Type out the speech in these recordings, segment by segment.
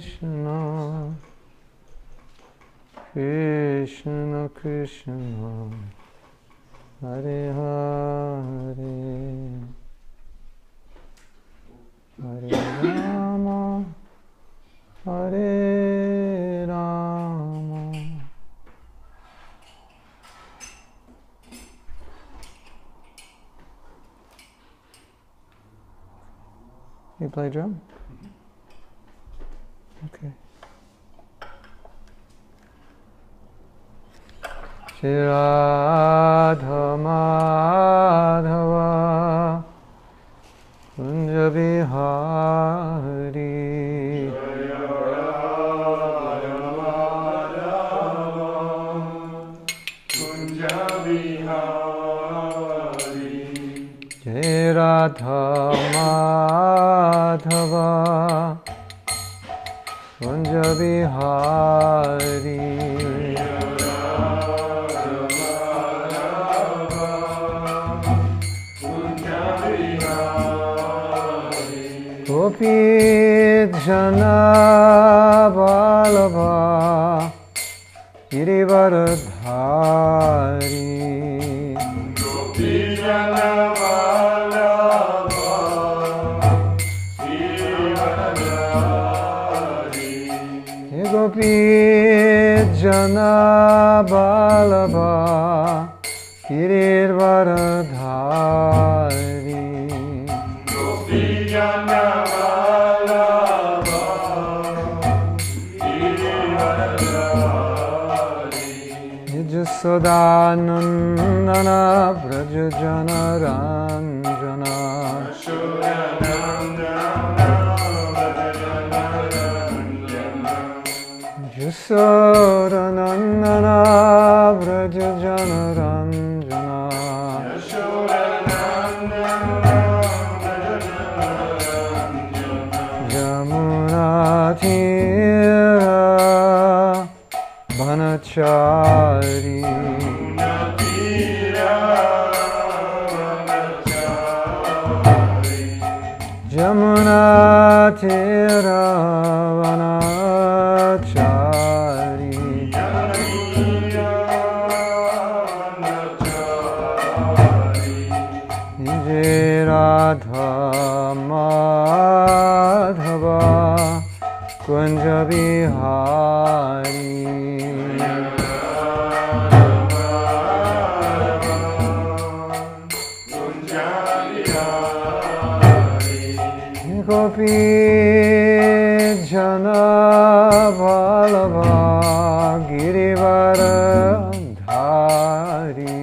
Krishna, Krishna Krishna, Hare Hare, Hare Rama, Hare Rama. You play drum? Okay. Shri Radha Madhava Kunja Bihari Jai Radha Madhava Kunja Bihari Gopi Jana Vallabha Girivaradhari Gopi Jana Vallabha Girivaradhari Gopi Jana Vallabha Girivaradhari Gopi Jana Sadanandana Braja Jana Ranjana Jasodanandana Braja Jana Ranjana Yamuna Tira Vanachari Jamuna Tira Vanachari Jai Radha Madhava Kunja Bihari Gopi Jana Vallabha Girivaradhari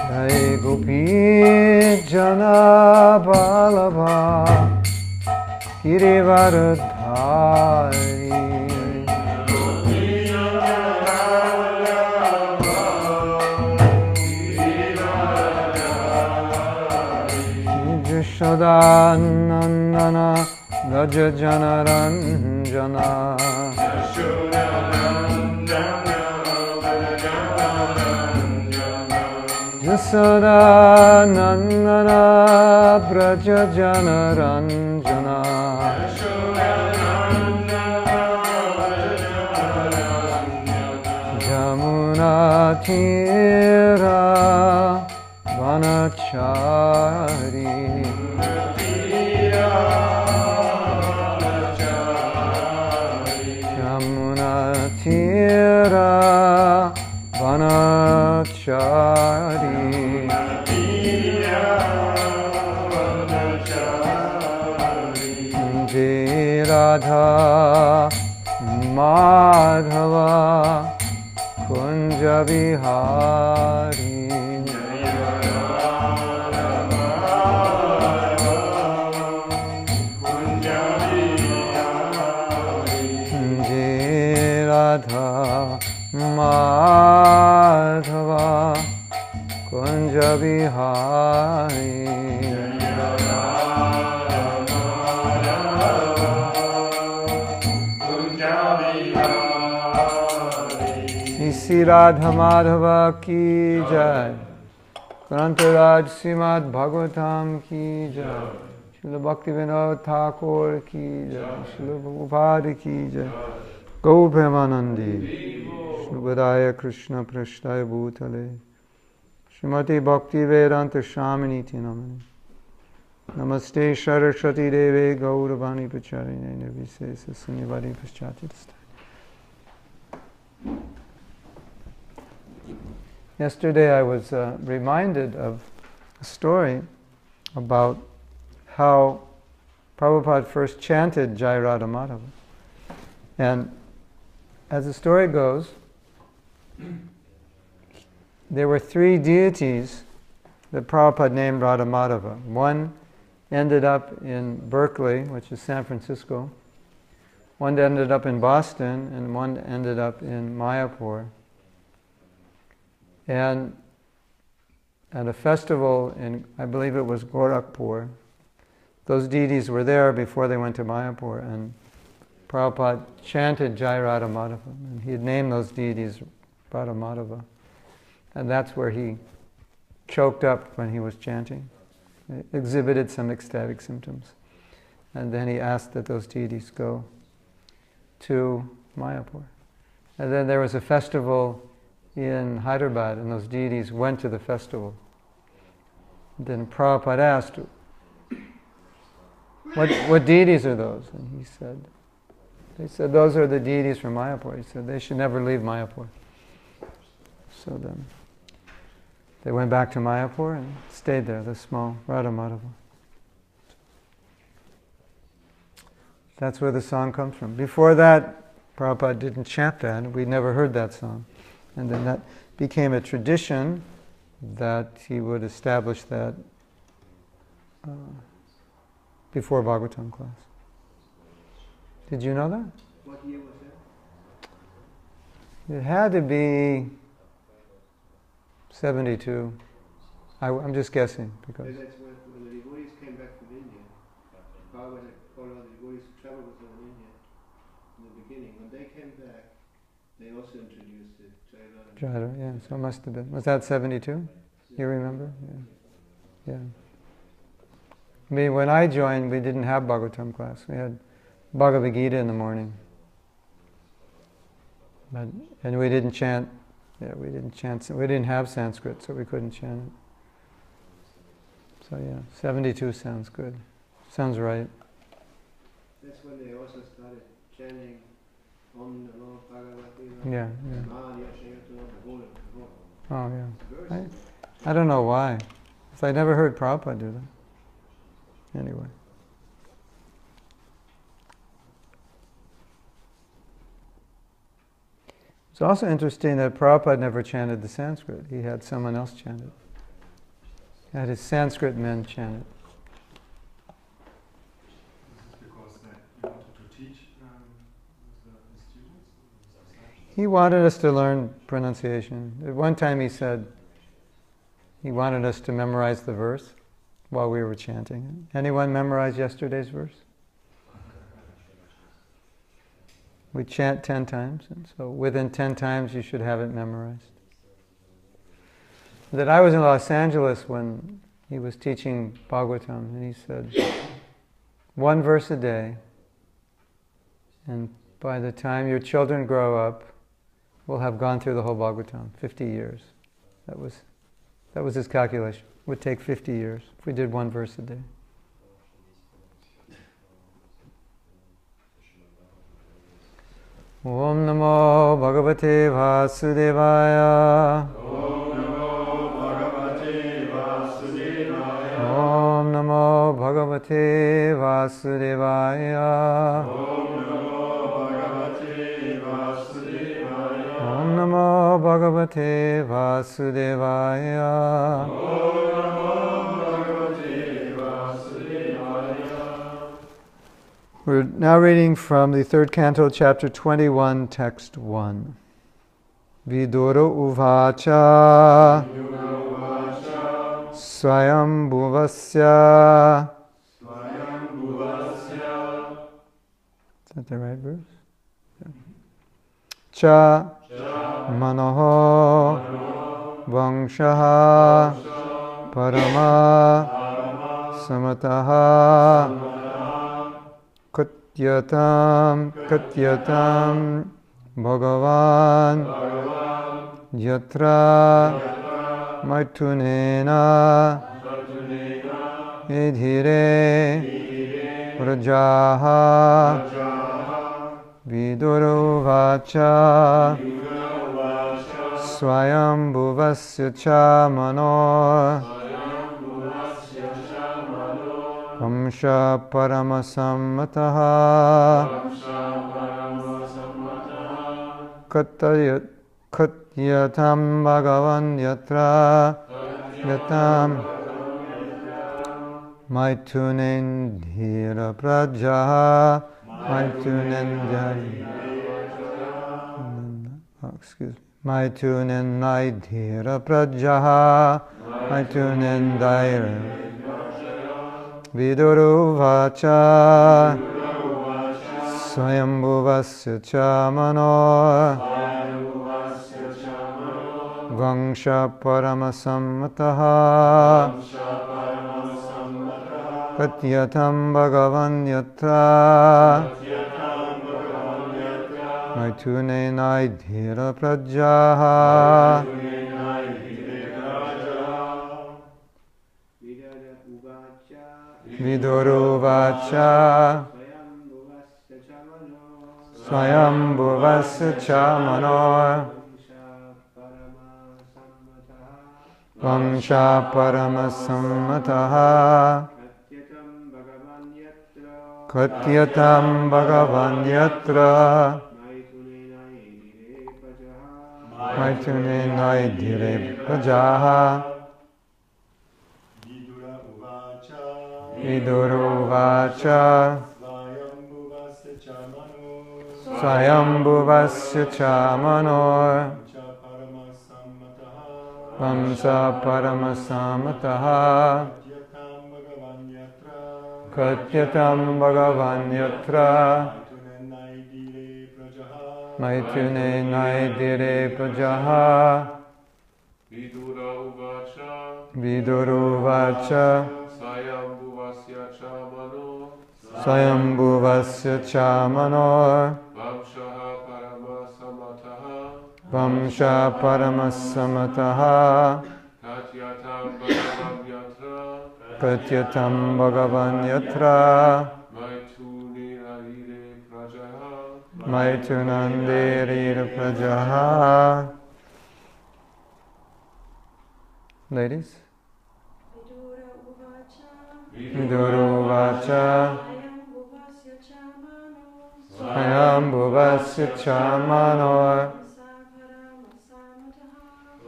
Jai Gopi Jana Vallabha Girivaradhari Sadanandana Raja Jana Ranjana Jasodanandana Braja Jana Ranjana Jamuna Tira Vanachari Tira Vanachari Jai Radha Madhava Kunja Bihari Jai Radha Madhava Kunja Bihari Sri Radha Madhava ki jai. Grantaraj Srimad Bhagavatam ki jai. Srila Bhaktivinoda Thakur ki jai. Srila Prabhupada ki jai. Gaur Premanandi. Shrubhadaya Krishna Prashtaya Bhutale. Srimati Bhakti Vedanta Shaminiti Namani. Namaste Saraswati Deve Gauravani Pacharine Nirvisesa Sunyavadi Paschatidastha. Yesterday I was reminded of a story about how Prabhupada first chanted Jai Radha Madhava. And as the story goes, there were three deities that Prabhupada named Radha Madhava. One ended up in Berkeley, which is San Francisco. One ended up in Boston, and one ended up in Mayapur. And at a festival in, I believe it was Gorakhpur, those deities were there before they went to Mayapur, and Prabhupada chanted Jai Radha Madhava, and he had named those deities Radha Madhava. And that's where he choked up when he was chanting. He exhibited some ecstatic symptoms. And then he asked that those deities go to Mayapur. And then there was a festival in Hyderabad, and those deities went to the festival. Then Prabhupada asked, what deities are those? And they said, those are the deities from Mayapur. He said, they should never leave Mayapur. So then they went back to Mayapur and stayed there, the small Radha Madhava. That's where the song comes from. Before that, Prabhupada didn't chant that. We never heard that song. And then that became a tradition that he would establish that before Bhagavatam class. Did you know that? What year was that? It had to be 72. I'm just guessing because. So that's when the devotees came back from India. Bhagavad had called all the devotees who traveled with them in India in the beginning. When they came back, they also introduced it. Jai Radha, yeah, so it must have been. Was that 72? You remember? Yeah. I mean, when I joined, we didn't have Bhagavatam class. We had Bhagavad Gita in the morning. And we didn't chant. Yeah, we didn't have Sanskrit, so we couldn't chant it. So yeah, 72 sounds good. Sounds right. That's when they also started chanting Om Namo Bhagavate. Yeah. Oh Oh yeah. I don't know why. 'Cause I never heard Prabhupada do that. Anyway. It's also interesting that Prabhupada never chanted the Sanskrit. He had someone else chant it. He had his Sanskrit men chant it. Is it because he wanted to teach his students? He wanted us to learn pronunciation. At one time he said he wanted us to memorize the verse while we were chanting it. Anyone memorize yesterday's verse? We chant 10 times, and so within 10 times you should have it memorized. That I was in Los Angeles when he was teaching Bhagavatam, and he said, one verse a day, and by the time your children grow up, we'll have gone through the whole Bhagavatam, 50 years. That was his calculation. It would take 50 years if we did one verse a day. Om Namo Bhagavate Vasudevaya. Om Namo Bhagavate Vasudevaya. Om Namo Bhagavate Vasudevaya. Om Namo Bhagavate Vasudevaya. Om Namo Bhagavate Vasudevaya. Om Namo Bhagavate Vasudevaya. We're now reading from the third canto, chapter 21, text 1. Vidura uvacha swayam bhuvasya. Is that the right verse? Yeah. Cha Manoho Vangshaha Parama Samataha Katyatam Bhagavan Yatra Maitunena Idhire Prajaha Viduruvacha Swayambhuvasya cha mano Vamsha paramasammataha Katyatam bhagavan yatra yatam Maithunendhira prajaha Maithunendaidhira prajaha Maithunendaira Viduruvacha Swayambhuvasya cha mano Vangsha paramasammataha Katyatam bhagavan yatra Maitunenaidhira prajaha Viduruvacha Swayambhuvasya cha mano Vamsha paramasammataha Katyatam bhagavan yatra Maitunenaidhire prajaha Viduruvacha Swayambhuvasya cha mano Vamsa paramasammataha Katyatam bhagavan yatra Maitunenaidhire prajaha Viduruvacha Swayambhuvasya cha mano Vamsha paramasammataha Katyatam bhagavan yatra Maitunandhira prajaha. Ladies? Viduruvacha Swayambhuvasya cha mano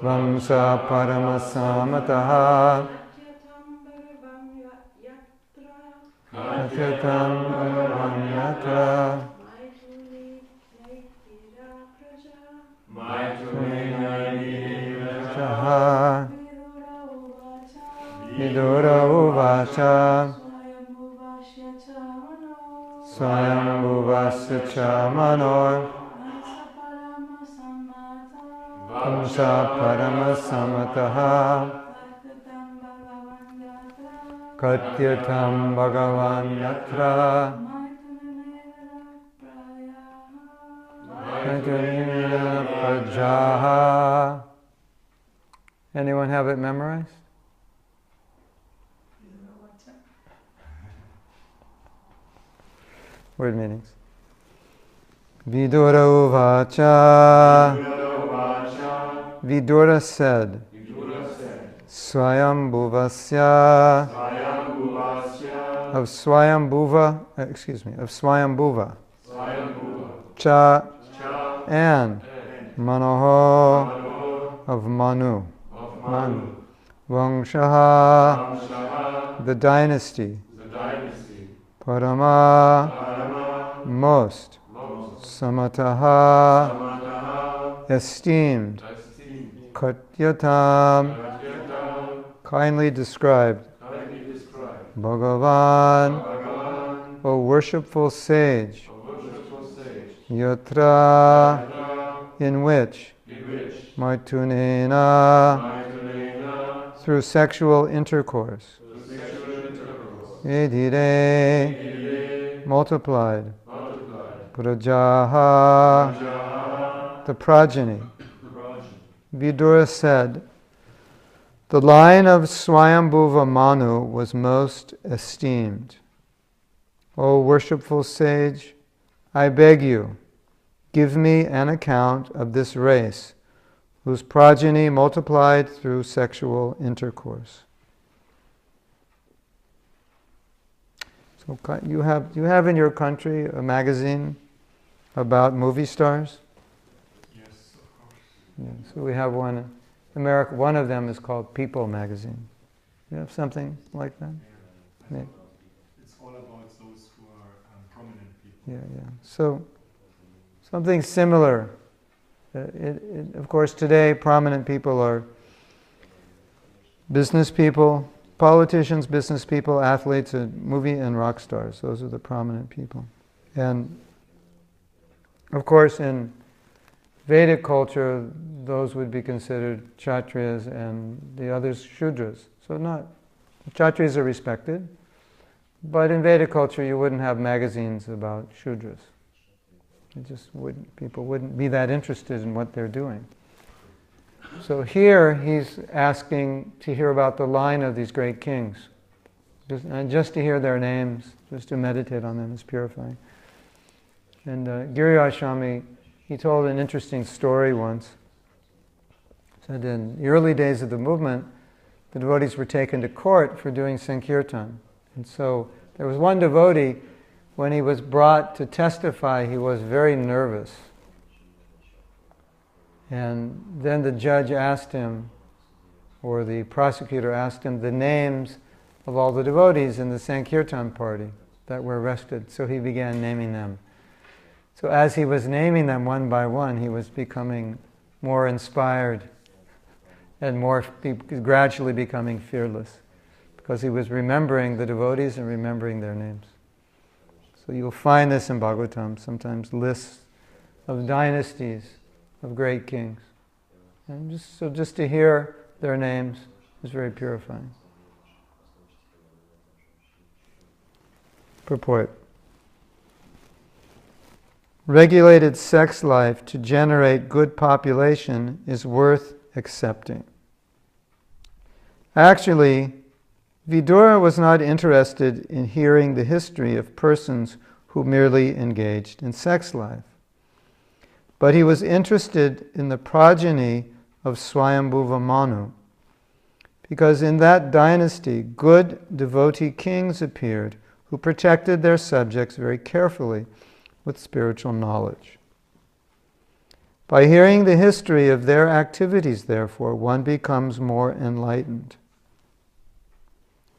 Vamsa paramasammataha Katyatam bhagavan yatra Maitunenaidhira prajaha Viduruvacha Swayambhuvasya cha mano Vamsa paramasammataha Katyatam bhagavan yatra Maithunena prajaha. Anyone have it memorized? Word meanings. Viduruvacha. Vidura said. Swayambhuvasya. Of Swayambhuva. Cha. And. Manoho. Of Manu. Vangshaha. The dynasty. Parama. Most. Samataha. Esteemed. Katyatam. Kindly described. Bhagavan. O worshipful sage. Yatra. In which. Maitunena, through sexual intercourse. Edire, multiplied. Prajaha, the progeny. Vidura said, the line of Swayambhuva Manu was most esteemed. O worshipful sage, I beg you, give me an account of this race, whose progeny multiplied through sexual intercourse. So you have in your country a magazine about movie stars? Yes, of course. Yeah, so we have one in America. One of them is called People magazine. You have something like that? Yeah. Yeah. It's all about those who are prominent people. Yeah. So something similar. Of course, today prominent people are business people, politicians, business people, athletes, movie and rock stars. Those are the prominent people. And of course, in Vedic culture, those would be considered Kshatriyas and the others Shudras. So Kshatriyas are respected, but in Vedic culture you wouldn't have magazines about Shudras. People wouldn't be that interested in what they're doing. So here he's asking to hear about the line of these great kings. Just to hear their names, just to meditate on them is purifying. And Giriraj Swami, he told an interesting story once. He said in the early days of the movement, the devotees were taken to court for doing Sankirtan. And so there was one devotee, when he was brought to testify, he was very nervous. And then the judge asked him, or the prosecutor asked him, the names of all the devotees in the Sankirtan party that were arrested. So he began naming them. So as he was naming them one by one, he was becoming more inspired and gradually becoming fearless, because he was remembering the devotees and remembering their names. So you'll find this in Bhagavatam, sometimes lists of dynasties of great kings. And just to hear their names is very purifying. Purport. Regulated sex life to generate good population is worth accepting. Actually, Vidura was not interested in hearing the history of persons who merely engaged in sex life, but he was interested in the progeny of Swayambhuva Manu, because in that dynasty good devotee kings appeared who protected their subjects very carefully with spiritual knowledge. By hearing the history of their activities, therefore, one becomes more enlightened.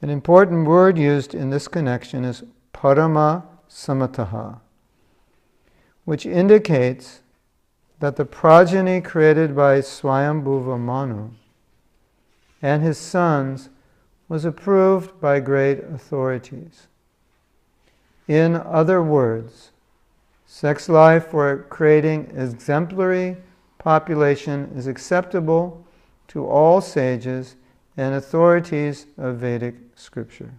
An important word used in this connection is parama samataha, which indicates that the progeny created by Swayambhuva Manu and his sons was approved by great authorities. In other words, sex life for creating exemplary population is acceptable to all sages and authorities of Vedic scripture.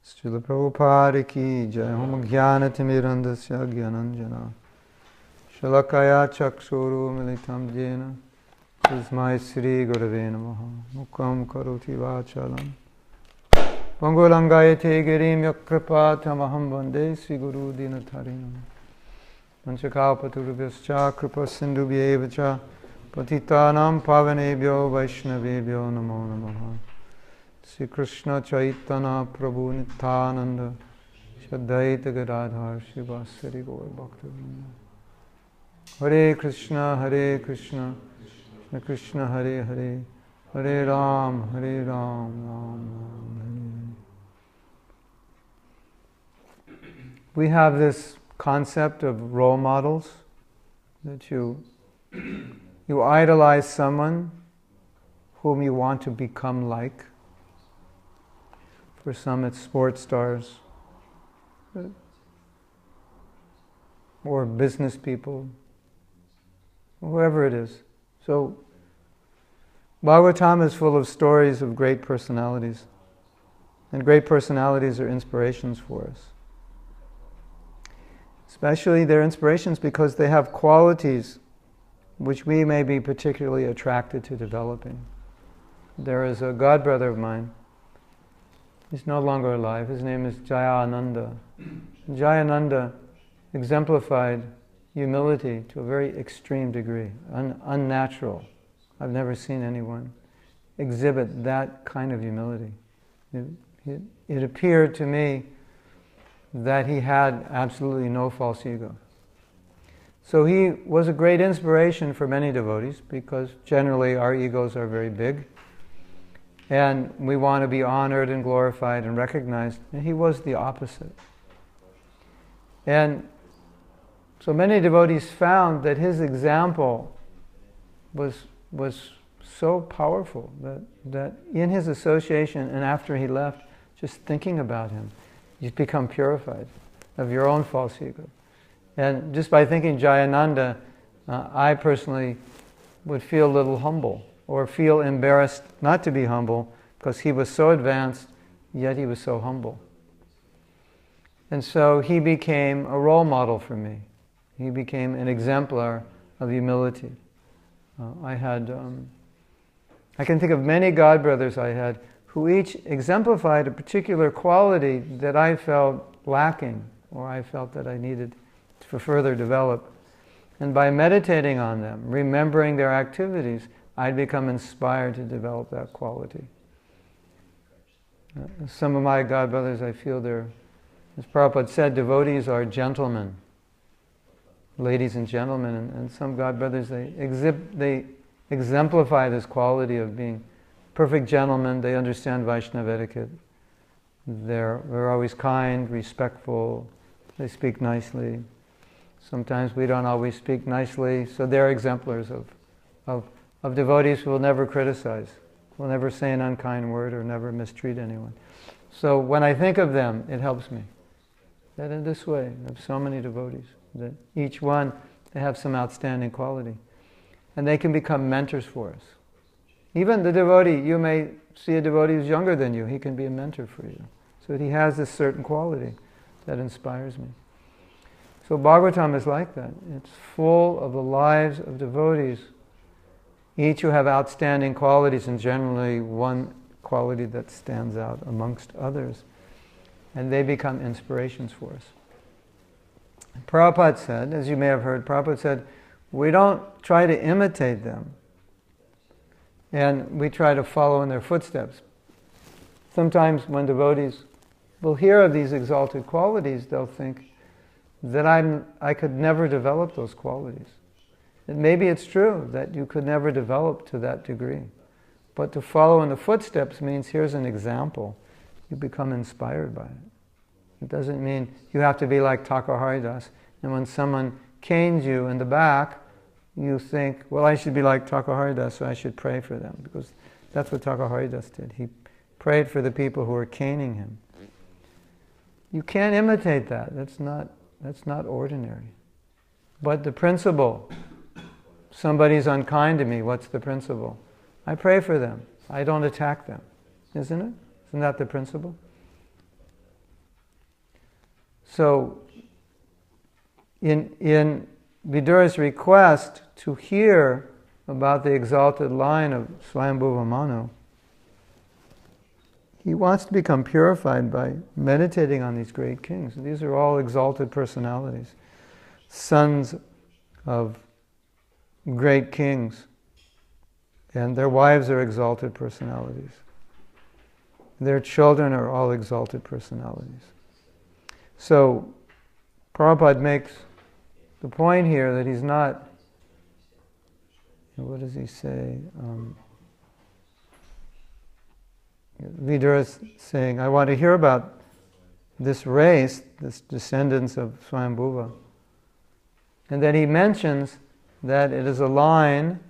Srila Prabhupada ki jai. Om Jnanatimirandasya Jnananjana Shalakaya Chakshuru Militam Jena Tasmai Sri Gurave Namaha Mukam Karoti Vachalam Pangulangayate Girim Yakripatamaham Vande Sri Guru Dinatarinam Panchakalpaturubhyascha Kripa Sindhubhyevacha Patitanam Pavanebhyo Vaishnavebhyo Namo Namaha Sri Krishna Chaitanya Prabhu Nityananda Shaddaita Gadadhar Shivasari Gaur Bhaktivinoda Hare Krishna Krishna Krishna Hare Hare Hare Ram Ram Ram Hare. We have this concept of role models, that you idolize someone whom you want to become like. For some it's sports stars. or business people, whoever it is. So Bhagavatam is full of stories of great personalities, and great personalities are inspirations for us. Especially they're inspirations because they have qualities which we may be particularly attracted to developing. There is a godbrother of mine. He's no longer alive. His name is Jayananda. Jayananda exemplified humility to a very extreme degree, unnatural. I've never seen anyone exhibit that kind of humility. It appeared to me that he had absolutely no false ego. So he was a great inspiration for many devotees because generally our egos are very big and we want to be honored and glorified and recognized. And he was the opposite. And so many devotees found that his example was so powerful that in his association and after he left, just thinking about him, you become purified of your own false ego. And just by thinking Jayananda, I personally would feel a little humble or feel embarrassed not to be humble because he was so advanced, yet he was so humble. And so he became a role model for me. He became an exemplar of humility. I can think of many godbrothers I had who each exemplified a particular quality that I felt lacking or I felt that I needed to further develop. And by meditating on them, remembering their activities, I'd become inspired to develop that quality. Some of my godbrothers, I feel as Prabhupada said, devotees are gentlemen, ladies and gentlemen, and some godbrothers, they exemplify this quality of being perfect gentlemen. They understand Vaishnava etiquette. They're always kind, respectful. They speak nicely. Sometimes we don't always speak nicely, so they're exemplars of devotees who will never criticize, will never say an unkind word or never mistreat anyone. So when I think of them, it helps me. That in this way, I have so many devotees, that each one, they have some outstanding quality. And they can become mentors for us. Even the devotee, you may see a devotee who's younger than you, he can be a mentor for you. So he has this certain quality that inspires me. So Bhagavatam is like that. It's full of the lives of devotees, each who have outstanding qualities, and generally one quality that stands out amongst others. And they become inspirations for us. Prabhupada said, as you may have heard, Prabhupada said, we don't try to imitate them, and we try to follow in their footsteps. Sometimes when devotees will hear of these exalted qualities, they'll think that I could never develop those qualities. And maybe it's true that you could never develop to that degree. But to follow in the footsteps means here's an example. You become inspired by it. It doesn't mean you have to be like Thakur Haridas, and when someone canes you in the back, you think, well, I should be like Thakur Haridas, so I should pray for them, because that's what Thakur Haridas did. He prayed for the people who were caning him. You can't imitate that. That's not ordinary. But the principle, somebody's unkind to me, what's the principle? I pray for them. I don't attack them. Isn't it? Isn't that the principle? So, in Vidura's request to hear about the exalted line of Swayambhuva Manu, he wants to become purified by meditating on these great kings. These are all exalted personalities, sons of great kings, and their wives are exalted personalities. Their children are all exalted personalities. So, Prabhupada makes the point here that he's not, what does he say? Vidura's saying, I want to hear about this race, this descendants of Swayambhuva. And then he mentions that it is a line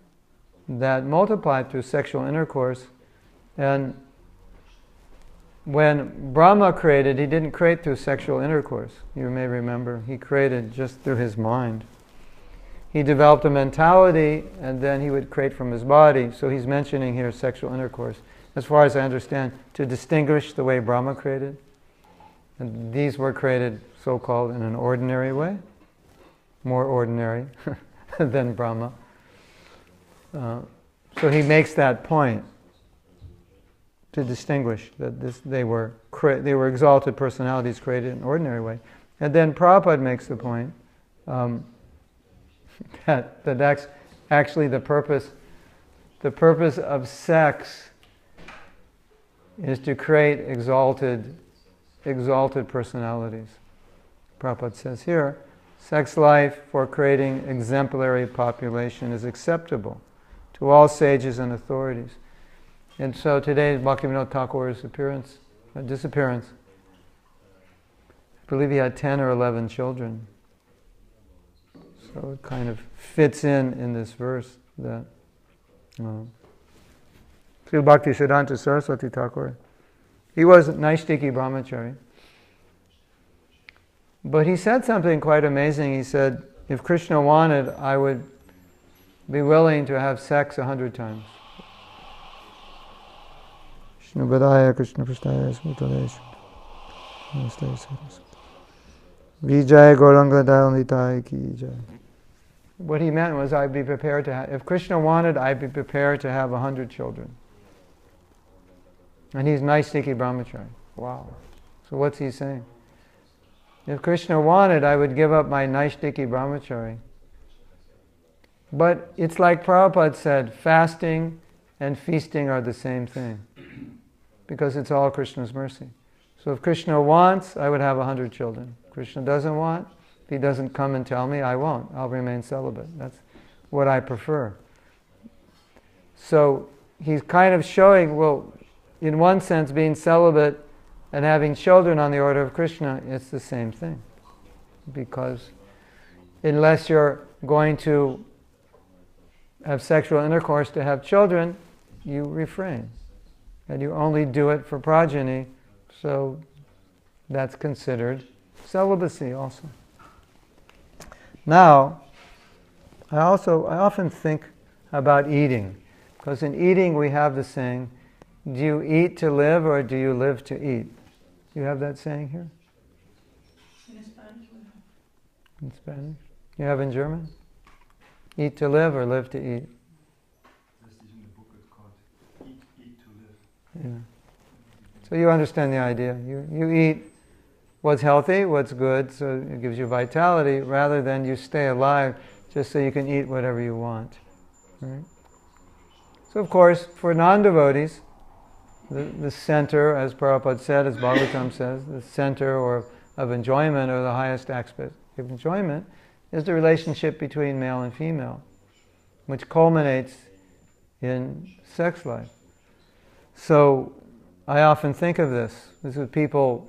that multiplied through sexual intercourse, and when Brahma created, he didn't create through sexual intercourse. You may remember, he created just through his mind. He developed a mentality, and then he would create from his body. So he's mentioning here sexual intercourse, as far as I understand, to distinguish the way Brahma created. And these were created, so-called, in an ordinary way, more ordinary than Brahma. So he makes that point to distinguish that they were exalted personalities created in an ordinary way. And then Prabhupada makes the point that that's actually the purpose of sex is to create exalted personalities. Prabhupada says here, sex life for creating exemplary population is acceptable to all sages and authorities. And so today, Bhaktivinoda Thakur's disappearance, I believe he had 10 or 11 children. So it kind of fits in this verse that Srila Bhakti Siddhanta Saraswati Thakur, he was Naishtiki Brahmachari. But he said something quite amazing. He said, if Krishna wanted, I would be willing to have sex 100 times. Krishna Badaya, Krishna Prasthaya, Smutalesh. Vijay Gauranga Dayalnitai Ki Jai. What he meant was, I'd be prepared to have, if Krishna wanted, I'd be prepared to have 100 children. And he's Naishtiki Brahmachari. Wow. So what's he saying? If Krishna wanted, I would give up my Naishtiki Brahmachari. But it's like Prabhupada said, fasting and feasting are the same thing. Because it's all Krishna's mercy. So if Krishna wants, I would have 100 children. If Krishna doesn't want, if he doesn't come and tell me, I won't. I'll remain celibate. That's what I prefer. So he's kind of showing, well, in one sense, being celibate and having children on the order of Krishna, it's the same thing. Because unless you're going to have sexual intercourse to have children, you refrain. And you only do it for progeny, so that's considered celibacy also. Now, I often think about eating, because in eating we have the saying, do you eat to live or do you live to eat? You have that saying here? In Spanish we have. In Spanish? You have in German? Eat to live or live to eat? In the book it's called Eat to Live. Yeah. So you understand the idea. You eat what's healthy, what's good, so it gives you vitality, rather than you stay alive just so you can eat whatever you want. Right? So of course, for non-devotees, the center, as Prabhupada said, as Bhagavatam says, the center of enjoyment, or the highest aspect of enjoyment, is the relationship between male and female, which culminates in sex life. So I often think of this. This is people,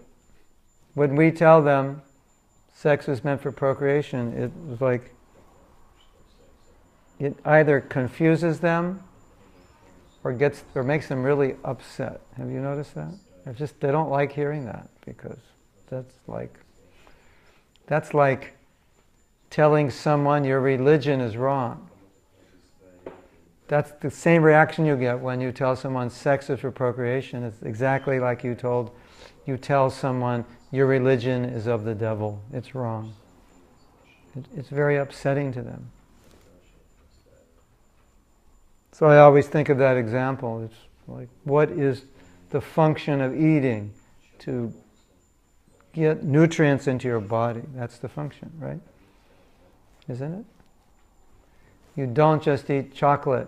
when we tell them sex is meant for procreation, it was like, it either confuses them or makes them really upset. Have you noticed that? They don't like hearing that, because that's like telling someone your religion is wrong. That's the same reaction you get when you tell someone sex is for procreation. It's exactly like you tell someone your religion is of the devil. It's wrong. It's very upsetting to them. So I always think of that example. It's like, what is the function of eating? To get nutrients into your body. That's the function, right? Isn't it? You don't just eat chocolate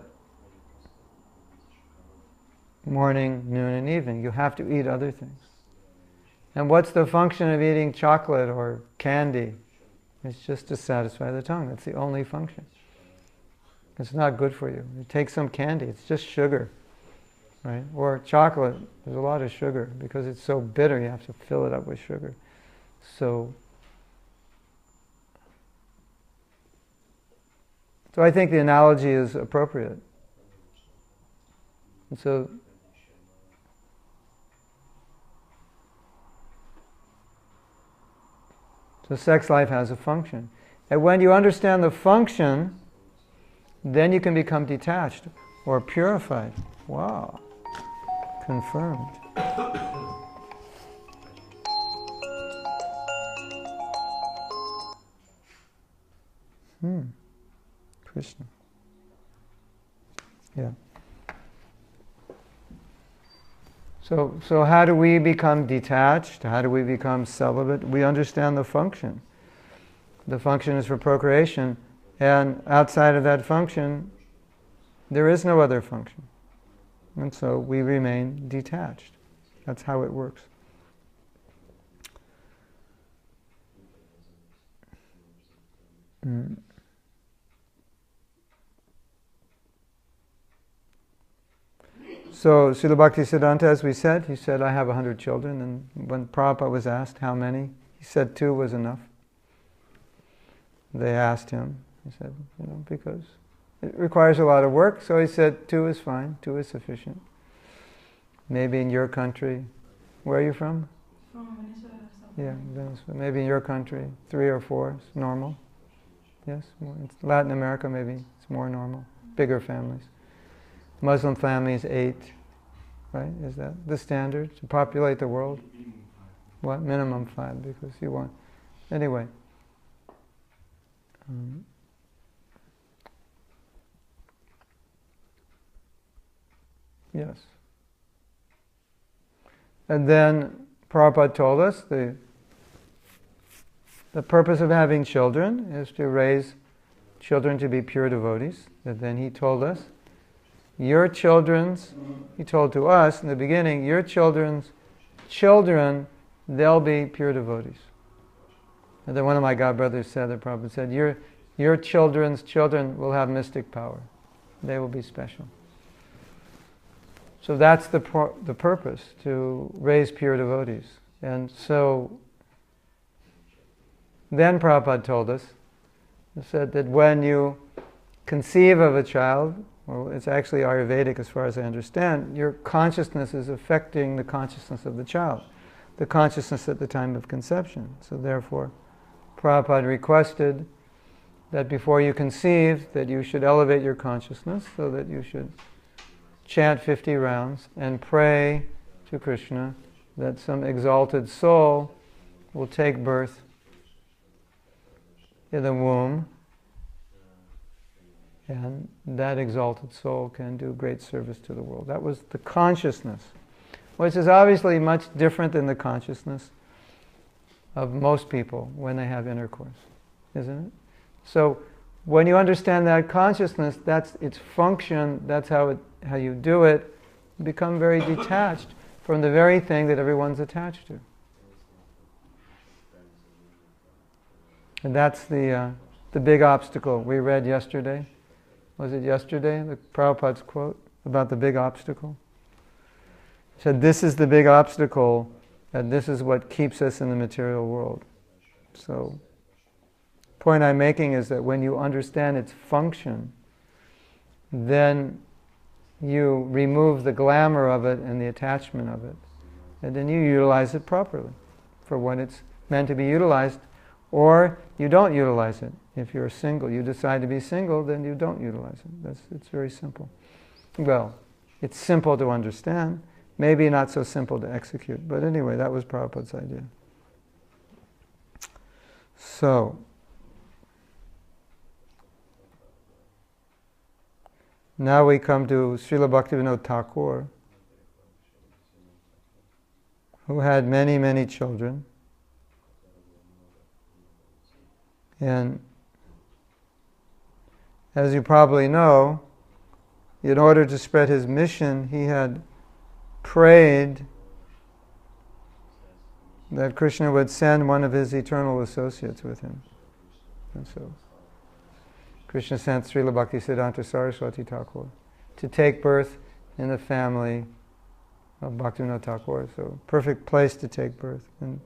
morning, noon, and evening. You have to eat other things. And what's the function of eating chocolate or candy? It's just to satisfy the tongue. That's the only function. It's not good for you. You take some candy, it's just sugar, right? Or chocolate, there's a lot of sugar. Because it's so bitter, you have to fill it up with sugar. So I think the analogy is appropriate. And so So sex life has a function. And when you understand the function, then you can become detached or purified. Wow. Confirmed. Krishna. Yeah. So how do we become detached? How do we become celibate? We understand the function. The function is for procreation, and outside of that function, there is no other function. And so we remain detached. That's how it works. So Srila Bhaktisiddhanta, as we said, he said, I have 100 children. And when Prabhupada was asked how many, he said 2 was enough. They asked him, he said, because it requires a lot of work, so he said 2 is fine, 2 is sufficient. Maybe in your country, where are you from? From Venezuela. Yeah, Venezuela. Maybe in your country, 3 or 4 is normal. Yes, in Latin America maybe it's more normal, bigger families. Muslim families 8, right? Is that the standard to populate the world? What? Minimum 5, because you want... Anyway. Yes. And then Prabhupada told us the purpose of having children is to raise children to be pure devotees. And then he told us, he told to us in the beginning, your children's children, they'll be pure devotees. And then one of my godbrothers said, the Prabhupada said, your children's children will have mystic power. They will be special. So that's the purpose, to raise pure devotees. And so then Prabhupada told us, he said that when you conceive of a child, well, it's actually Ayurvedic as far as I understand, your consciousness is affecting the consciousness of the child, the consciousness at the time of conception. So therefore, Prabhupada requested that before you conceive, that you should elevate your consciousness, so that you should chant 50 rounds and pray to Krishna that some exalted soul will take birth in the womb, and that exalted soul can do great service to the world. That was the consciousness, which is obviously much different than the consciousness of most people when they have intercourse, isn't it? So when you understand that consciousness, that's its function, that's how you do it, you become very detached from the very thing that everyone's attached to. And that's the big obstacle we read yesterday. Was it yesterday, the Prabhupada's quote about the big obstacle? He said, this is the big obstacle, and this is what keeps us in the material world. So, the point I'm making is that when you understand its function, then you remove the glamour of it and the attachment of it, and then you utilize it properly for when it's meant to be utilized, or you don't utilize it. If you're single, you decide to be single, then you don't utilize it. It's very simple. Well, it's simple to understand, maybe not so simple to execute, but anyway, that was Prabhupada's idea. So, now we come to Srila Bhaktivinoda Thakur, who had many, many children. And as you probably know, in order to spread his mission, he had prayed that Krishna would send one of his eternal associates with him. And so Krishna sent Srila Bhaktisiddhanta Saraswati Thakur to take birth in the family of Bhaktivinoda Thakur. So perfect place to take birth. And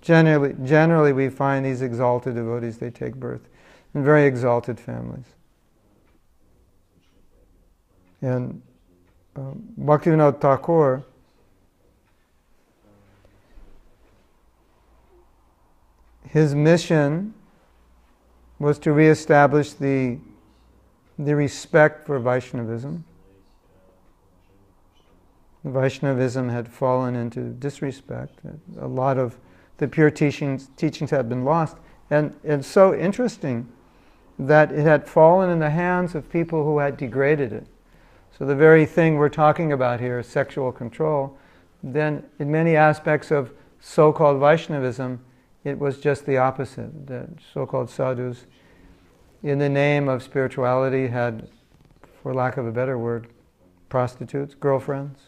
generally we find these exalted devotees, they take birth in very exalted families. And Bhaktivinoda Thakur, his mission was to reestablish the respect for Vaishnavism. Vaishnavism had fallen into disrespect. A lot of the pure teachings had been lost. And it's so interesting that it had fallen in the hands of people who had degraded it. So the very thing we're talking about here, sexual control, then in many aspects of so-called Vaishnavism, it was just the opposite. The so-called sadhus, in the name of spirituality, had, for lack of a better word, prostitutes, girlfriends.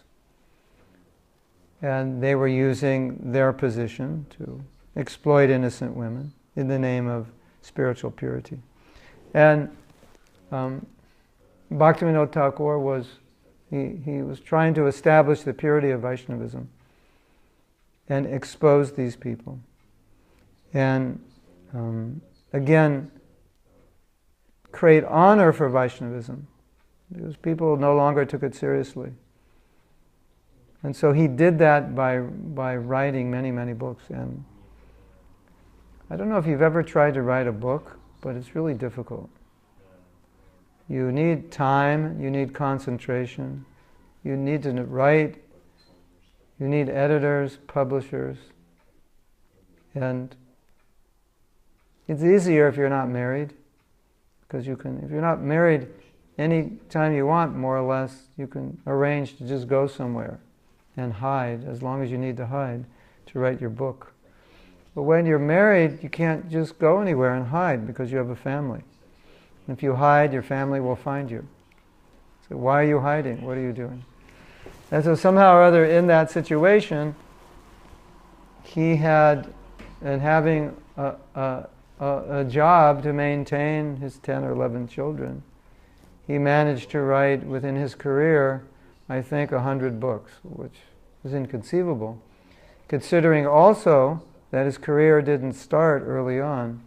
And they were using their position to exploit innocent women in the name of spiritual purity. And Bhaktivinoda Thakur was trying to establish the purity of Vaishnavism and expose these people. And again, create honor for Vaishnavism, because people no longer took it seriously. And so he did that by writing many, many books. And I don't know if you've ever tried to write a book, but it's really difficult. You need time, you need concentration, you need to write, you need editors, publishers, and it's easier if you're not married, because if you're not married, any time you want, more or less, you can arrange to just go somewhere and hide, as long as you need to hide, to write your book. But when you're married, you can't just go anywhere and hide, because you have a family. And if you hide, your family will find you. So why are you hiding? What are you doing? And so somehow or other in that situation, he had, and having a job to maintain his 10 or 11 children, he managed to write within his career, I think, 100 books, which is inconceivable, considering also that his career didn't start early on.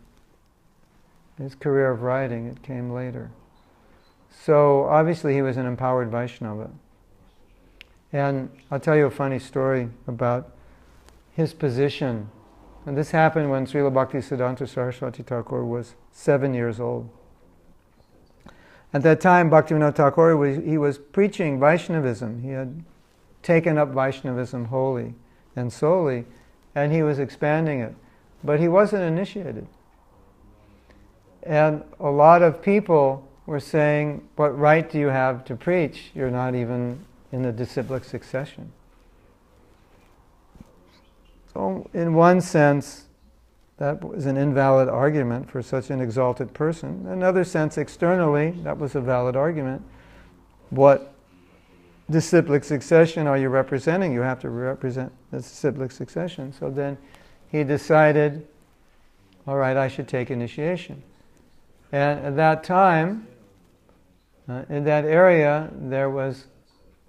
His career of writing, it came later. So obviously he was an empowered Vaishnava. And I'll tell you a funny story about his position. And this happened when Srila Bhaktisiddhanta Saraswati Thakur was 7 years old. At that time, Bhaktivinoda Thakur, he was preaching Vaishnavism. He had taken up Vaishnavism wholly and solely, and he was expanding it. But he wasn't initiated. And a lot of people were saying, what right do you have to preach? You're not even in the disciplic succession. So in one sense, that was an invalid argument for such an exalted person. In another sense, externally, that was a valid argument. What disciplic succession are you representing? You have to represent the disciplic succession. So then he decided, all right, I should take initiation. And at that time, in that area, there was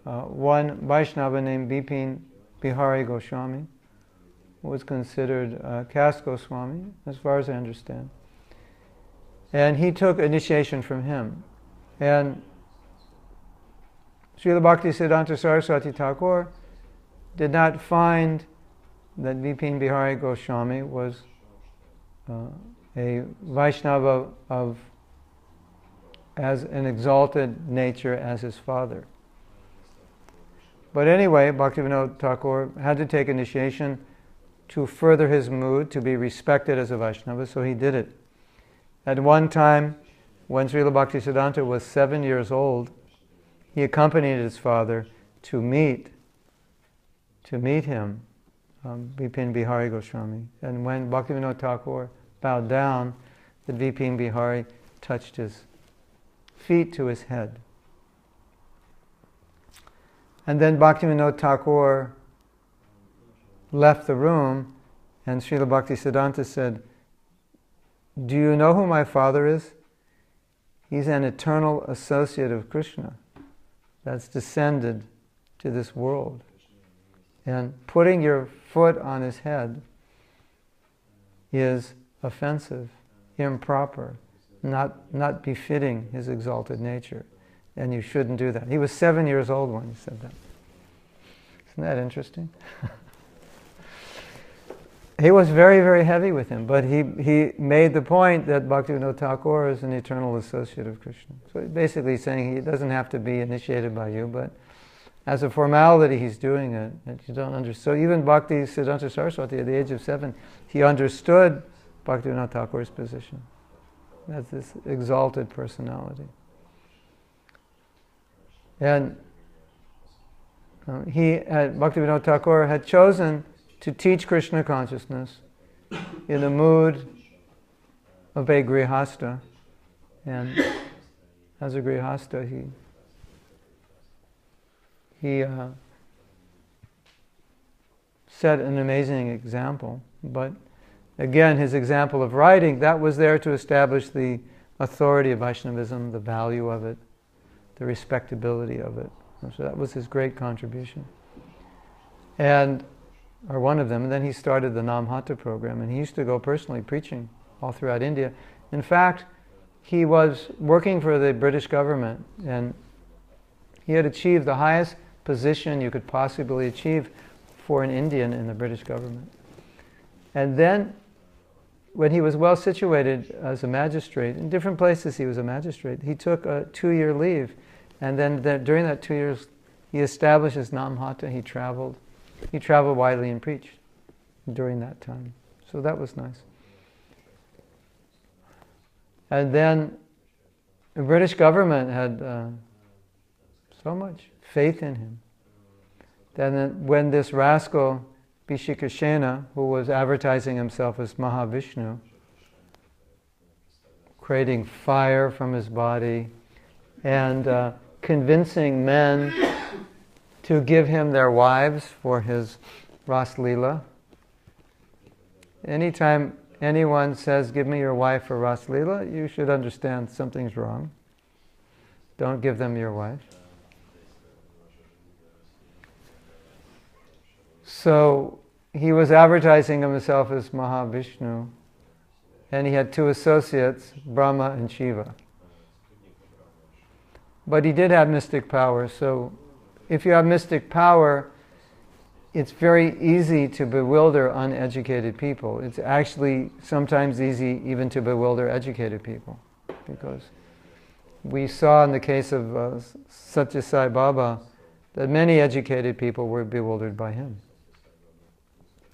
one Vaishnava named Bipin Bihari Goswami, who was considered caste Goswami, as far as I understand. And he took initiation from him. And Srila Bhaktisiddhanta Saraswati Thakur did not find that Bipin Bihari Goswami was a Vaishnava of as an exalted nature as his father. But anyway, Bhaktivinoda Thakur had to take initiation to further his mood, to be respected as a Vaishnava, so he did it. At one time, when Srila Bhaktisiddhanta was 7 years old, he accompanied his father to meet him, Bipin Bihari Goswami. And when Bhaktivinoda Thakur bowed down, the Bipin Bihari touched his feet to his head. And then Bhaktivinoda Thakur left the room, and Srila Bhaktisiddhanta said, do you know who my father is? He's an eternal associate of Krishna that's descended to this world. And putting your foot on his head is offensive, improper, not befitting his exalted nature. And you shouldn't do that. He was 7 years old when he said that. Isn't that interesting? he was very, very heavy with him, but he made the point that Bhaktivinoda Thakur is an eternal associate of Krishna. So basically saying he doesn't have to be initiated by you, but as a formality he's doing it. And you don't understand. So even Bhakti Siddhanta Saraswati at the age of 7, he understood Bhaktivinoda Thakur's position as this exalted personality. And Bhaktivinoda Thakur had chosen to teach Krishna consciousness in the mood of a grihasta. And as a grihasta, he set an amazing example. But again, his example of writing, that was there to establish the authority of Vaishnavism, the value of it, the respectability of it. So that was his great contribution. Or one of them. And then he started the Namhata program, and he used to go personally preaching all throughout India. In fact, he was working for the British government, and he had achieved the highest position you could possibly achieve for an Indian in the British government. And then, when he was well situated as a magistrate, in different places he was a magistrate, he took a 2-year leave, and then during that 2 years, he established his Namhata. He traveled widely and preached during that time. So that was nice. And then the British government had so much faith in him. Then when this rascal, Bishikashena, who was advertising himself as Mahavishnu, creating fire from his body and convincing men to give him their wives for his Ras Leela. Anytime anyone says, give me your wife for Ras Leela, you should understand something's wrong. Don't give them your wife. So he was advertising himself as Mahavishnu, and he had 2 associates, Brahma and Shiva. But he did have mystic power, so if you have mystic power, it's very easy to bewilder uneducated people. It's actually sometimes easy even to bewilder educated people, because we saw in the case of Satya Sai Baba that many educated people were bewildered by him.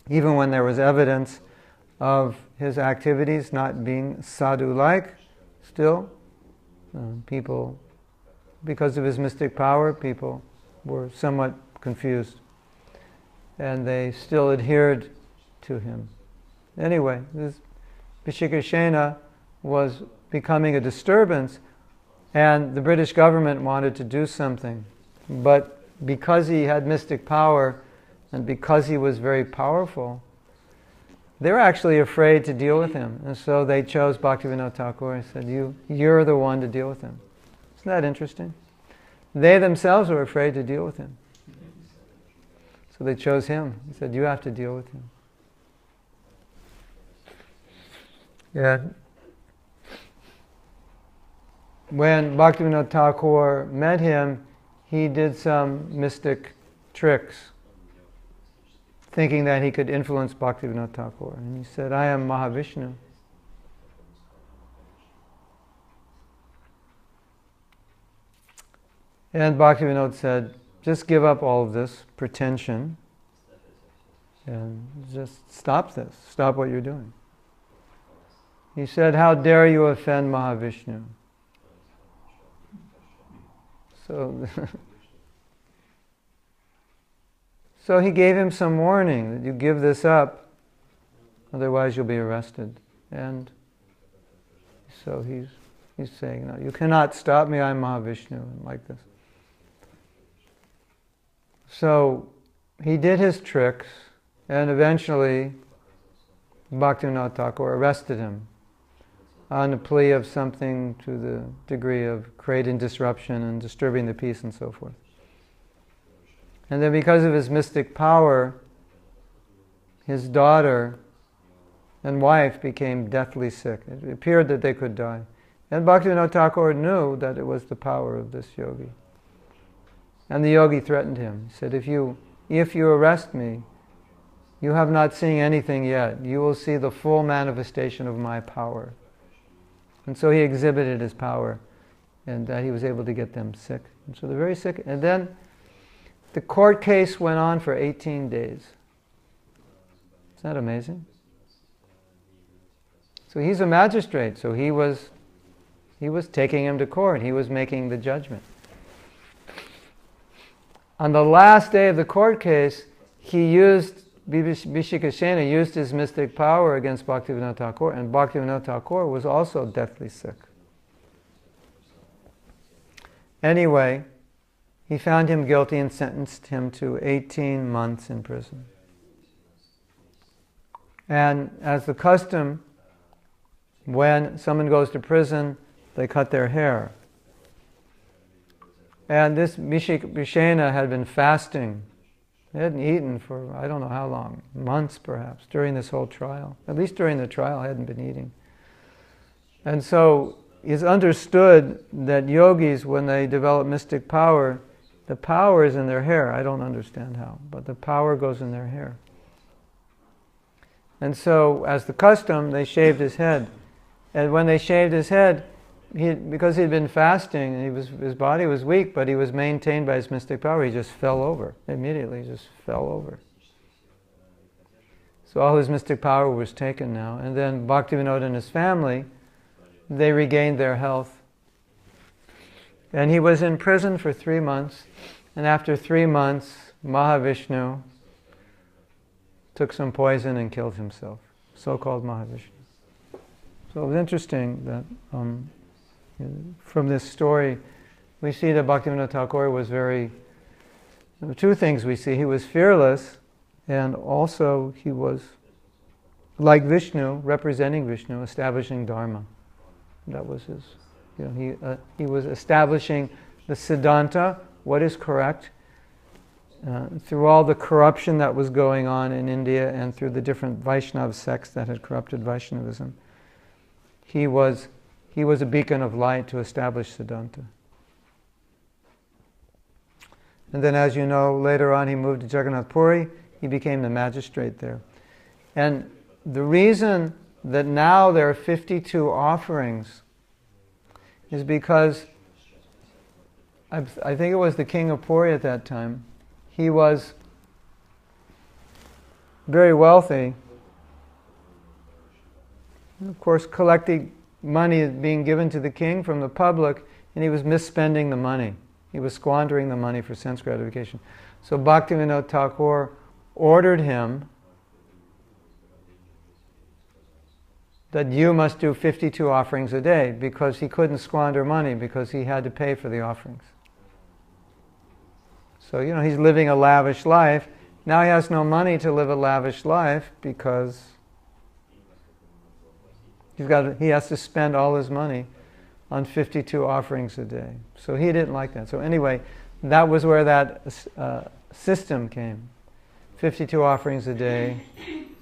Even when there was evidence of his activities not being sadhu-like, still, people, because of his mystic power, people were somewhat confused, and they still adhered to him. Anyway, this Bishikashena was becoming a disturbance, and the British government wanted to do something. But because he had mystic power, and because he was very powerful, they were actually afraid to deal with him. And so they chose Bhaktivinoda Thakur and said, you're the one to deal with him. Isn't that interesting? They themselves were afraid to deal with him. So they chose him. He said, you have to deal with him. Yeah. When Bhaktivinoda Thakur met him, he did some mystic tricks, thinking that he could influence Bhaktivinoda Thakur. And he said, I am Mahavishnu. And Bhaktivinoda said, just give up all of this pretension and just stop this. Stop what you're doing. He said, how dare you offend Mahavishnu? So he gave him some warning that you give this up, otherwise you'll be arrested. And so he's saying, no, you cannot stop me, I'm Mahavishnu, like this. So he did his tricks, and eventually Bhaktivinoda Thakur arrested him on the plea of something to the degree of creating disruption and disturbing the peace and so forth. And then because of his mystic power, his daughter and wife became deathly sick. It appeared that they could die. And Bhaktivinoda Thakur knew that it was the power of this yogi. And the yogi threatened him. He said, if you arrest me, You have not seen anything yet. You will see the full manifestation of my power. And so he exhibited his power, and that he was able to get them sick. And so they're very sick. And then the court case went on for 18 days. Isn't that amazing? So he's a magistrate, so he was taking him to court. He was making the judgment. On the last day of the court case, Vishikasena used his mystic power against Bhaktivinoda Thakur, and Bhaktivinoda Thakur was also deathly sick. Anyway, he found him guilty and sentenced him to 18 months in prison. And as the custom, when someone goes to prison, they cut their hair. And this Vishikasena had been fasting. He hadn't eaten for I don't know how long, months perhaps, during this whole trial. At least during the trial, he hadn't been eating. And so it's understood that yogis, when they develop mystic power, the power is in their hair. I don't understand how, but the power goes in their hair. And so, as the custom, they shaved his head. And when they shaved his head, because he'd been fasting, and his body was weak, but he was maintained by his mystic power, he just fell over. Immediately, he just fell over. So all his mystic power was taken now. And then Bhaktivinoda and his family, they regained their health. And he was in prison for 3 months. And after 3 months, Mahavishnu took some poison and killed himself. So-called Mahavishnu. So it was interesting that from this story, we see that Bhaktivinoda Thakur was there are two things we see. He was fearless, and also he was, like Vishnu, representing Vishnu, establishing Dharma. That was his, he was establishing the Siddhanta, what is correct, through all the corruption that was going on in India and through the different Vaishnava sects that had corrupted Vaishnavism. He was a beacon of light to establish Siddhanta. And then, as you know, later on he moved to Jagannath Puri. He became the magistrate there. And the reason that now there are 52 offerings is because I think it was the king of Puri at that time. He was very wealthy. And of course, collecting money being given to the king from the public, and he was misspending the money. He was squandering the money for sense gratification. So Bhaktivinoda Thakur ordered him that you must do 52 offerings a day, because he couldn't squander money because he had to pay for the offerings. So, he's living a lavish life. Now he has no money to live a lavish life because he has to spend all his money on 52 offerings a day. So he didn't like that. So anyway, that was where that system came. 52 offerings a day.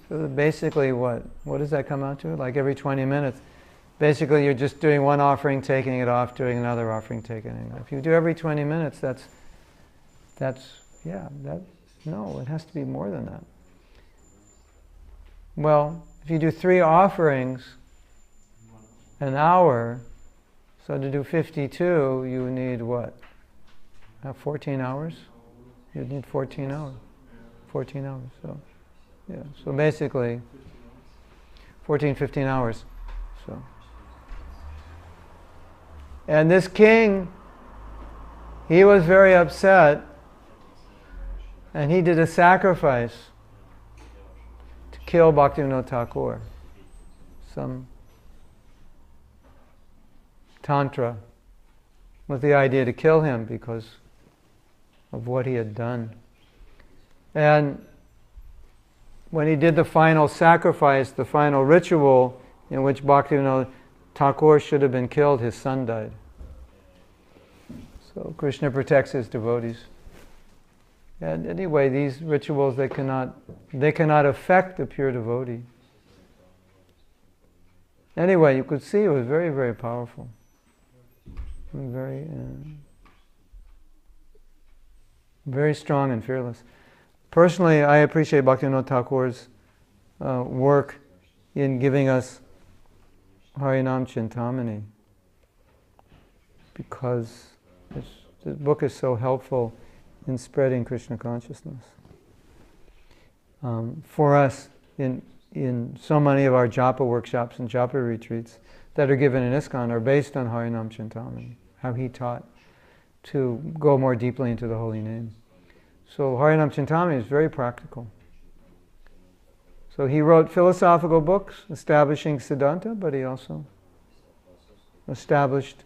So basically what does that come out to? Like every 20 minutes. Basically you're just doing one offering, taking it off, doing another offering, taking it off. If you do every 20 minutes, no, it has to be more than that. Well, if you do 3 offerings an hour, so to do 52, you need what? 14 hours? You need 14 hours. 14 hours, so yeah. So basically 14, 15 hours. So. And this king, he was very upset, and he did a sacrifice to kill Bhaktivinoda Thakur. Some tantra with the idea to kill him because of what he had done. And when he did the final sacrifice, the final ritual in which Bhaktivinoda Thakur should have been killed, his son died. So Krishna protects his devotees. And anyway, these rituals, they cannot affect the pure devotee. Anyway, you could see it was very, very powerful. Very, very strong and fearless. personally, I appreciate Bhaktivinoda Thakur's work in giving us Harinam Chintamani, because the book is so helpful in spreading Krishna consciousness. For us, in so many of our japa workshops and japa retreats that are given in ISKCON are based on Harinam Chintamani, how he taught to go more deeply into the holy name. So Harinam Chintamani is very practical. So he wrote philosophical books establishing Siddhanta, but he also established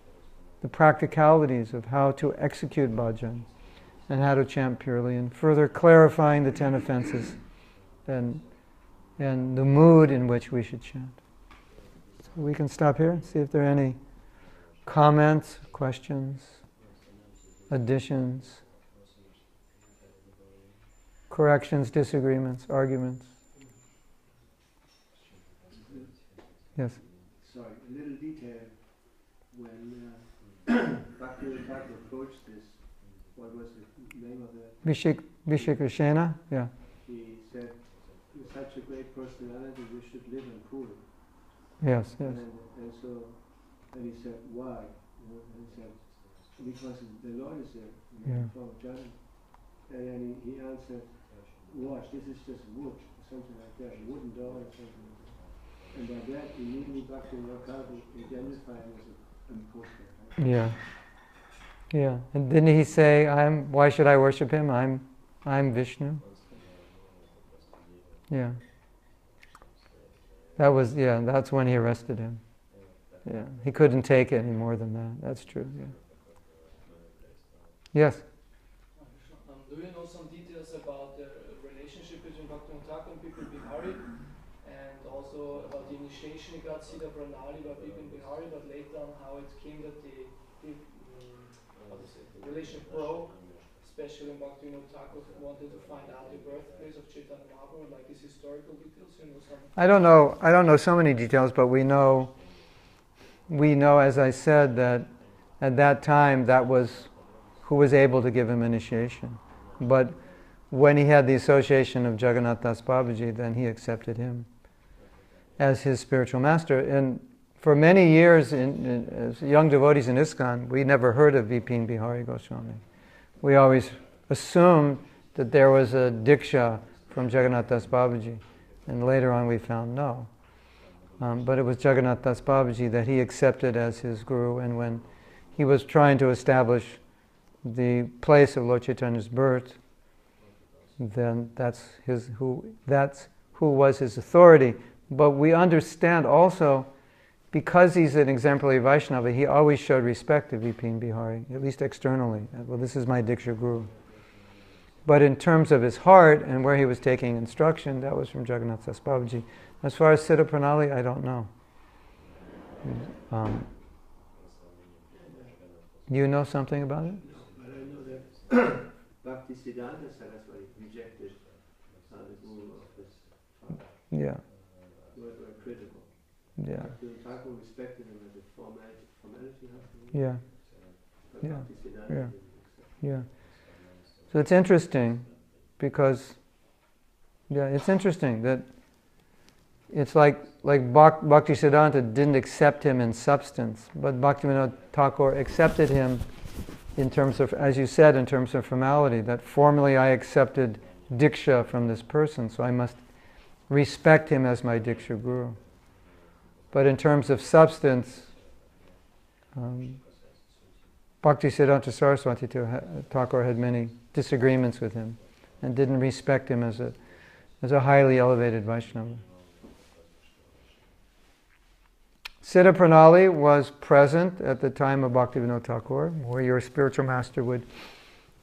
the practicalities of how to execute bhajan and how to chant purely, and further clarifying the 10 offenses and the mood in which we should chant. So we can stop here and see if there are any comments, questions, additions, corrections, disagreements, arguments. Yes? Sorry, a little detail. When Bhaktivinoda Thakur approached this, what was the name of the... Vishikrishena? Yeah. He said, "You're such a great personality, you should live in Puri." Yes, yes. And he said, "Why?" And he said, "Because the Lord is there, in Yeah. the form of Jagan." And then he answered, "Watch, this is just wood," or something like that, a wooden door or something like that. And by that, immediately Bhaktivinoda Thakur identified him as a imposter. Right? Yeah. Yeah. And didn't he say, why should I worship him? I'm Vishnu. Yeah. That's when he arrested him. Yeah. He couldn't take it any more than that. That's true, yeah. Yes? Do you know some details about the relationship between Bhaktivinoda Thakur and Bipin Bihari? And also about the initiation he got, Siddha Pranali by Bipin Bihari, but later on how it came that the relationship broke, especially when Bhaktivinoda Thakur wanted to find out the birthplace of Chaitanya Mahaprabhu, like his historical details, you know some? I don't know so many details, but we know, as I said, that at that time that was who was able to give him initiation. But when he had the association of Jagannath Das Babaji, then he accepted him as his spiritual master. And for many years, as young devotees in ISKCON, we never heard of Vipin Bihari Goswami. We always assumed that there was a diksha from Jagannath Das Babaji, and later on we found no. But it was Jagannath Das Babaji that he accepted as his guru, and when he was trying to establish the place of Lord Chaitanya's birth, then that's who was his authority. But we understand also, because he's an exemplary Vaishnava, he always showed respect to Vipin Bihari, at least externally. Well, this is my Diksha Guru. But in terms of his heart and where he was taking instruction, that was from Jagannath Das Babaji. As far as Siddha Pranali, I don't know. You know something about it? But I know that Bhaktisiddhanta Saraswati rejected the guru of his father. Yeah. Were critical. Yeah. Bhaktivinoda Thakur respected him as a formality. Yeah. But Yeah. Bhaktisiddhanta Yeah. didn't accept. Yeah. So it's interesting because, it's interesting that it's like Bhaktisiddhanta didn't accept him in substance, but Bhaktivinoda Thakur accepted him in terms of, as you said, in terms of formality, that formally I accepted Diksha from this person, so I must respect him as my Diksha Guru. But in terms of substance, Bhaktisiddhanta Saraswati Thakur had many disagreements with him and didn't respect him as a highly elevated Vaishnava. Siddha Pranali was present at the time of Bhaktivinoda Thakur, where your spiritual master would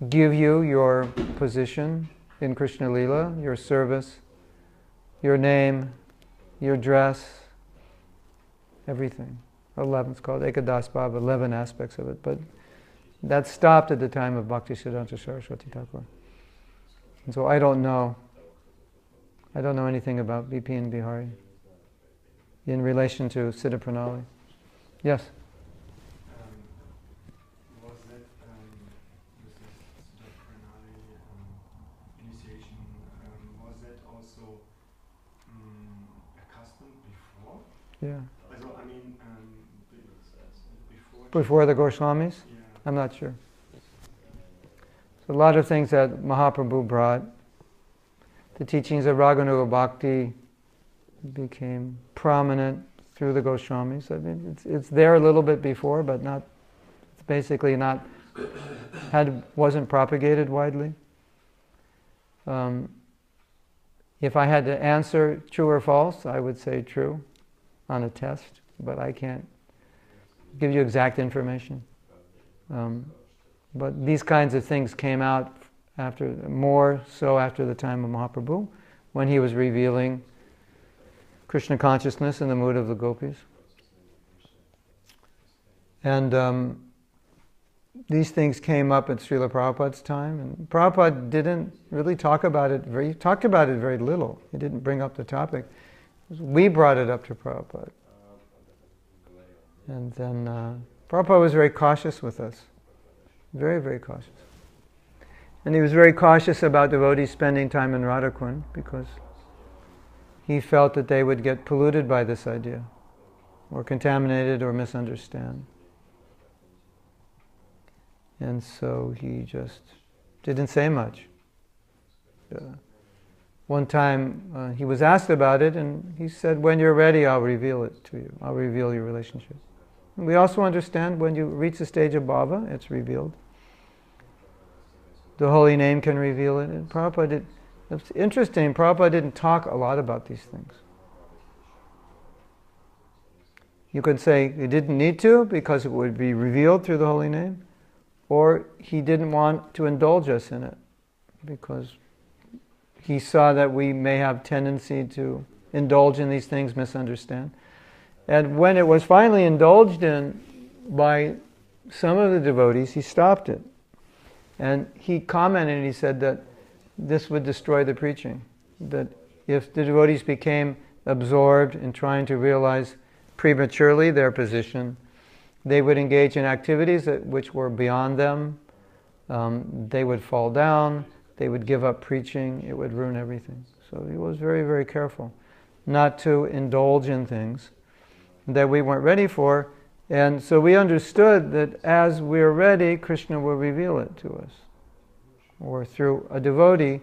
give you your position in Krishna Leela, your service, your name, your dress, everything. 11, it's called Ekadas Bhava, 11 aspects of it. But that stopped at the time of Bhaktisiddhanta Saraswati Thakur. And so I don't know anything about Vipin Bihari in relation to Siddha Pranali. Yes? Was that this is Siddha Pranali initiation Yeah. Also, I mean, before. Before the Goswamis? Yeah. I'm not sure. So a lot of things that Mahaprabhu brought. The teachings of Raganuga Bhakti became prominent through the Goswamis. I mean, it's there a little bit before, but not. It's basically not wasn't propagated widely. If I had to answer true or false, I would say true on a test, but I can't give you exact information. But these kinds of things came out more so after the time of Mahaprabhu, when he was revealing Krishna consciousness in the mood of the gopis. And these things came up at Srila Prabhupada's time, and Prabhupada didn't really talked about it very little. He didn't bring up the topic. We brought it up to Prabhupada. And then Prabhupada was very cautious with us. Very, very cautious. And he was very cautious about devotees spending time in Radhakund because he felt that they would get polluted by this idea, or contaminated, or misunderstand. And so he just didn't say much. One time he was asked about it, and he said, "When you're ready, I'll reveal it to you. I'll reveal your relationship." And we also understand when you reach the stage of bhava, it's revealed. The holy name can reveal it. And Prabhupada it's interesting, Prabhupada didn't talk a lot about these things. You could say he didn't need to because it would be revealed through the holy name, or he didn't want to indulge us in it because he saw that we may have tendency to indulge in these things, misunderstand. And when it was finally indulged in by some of the devotees, he stopped it. And he commented and he said that this would destroy the preaching. That if the devotees became absorbed in trying to realize prematurely their position, they would engage in activities which were beyond them. They would fall down. They would give up preaching. It would ruin everything. So he was very, very careful not to indulge in things that we weren't ready for. And so we understood that as we're ready, Krishna will reveal it to us. Or through a devotee,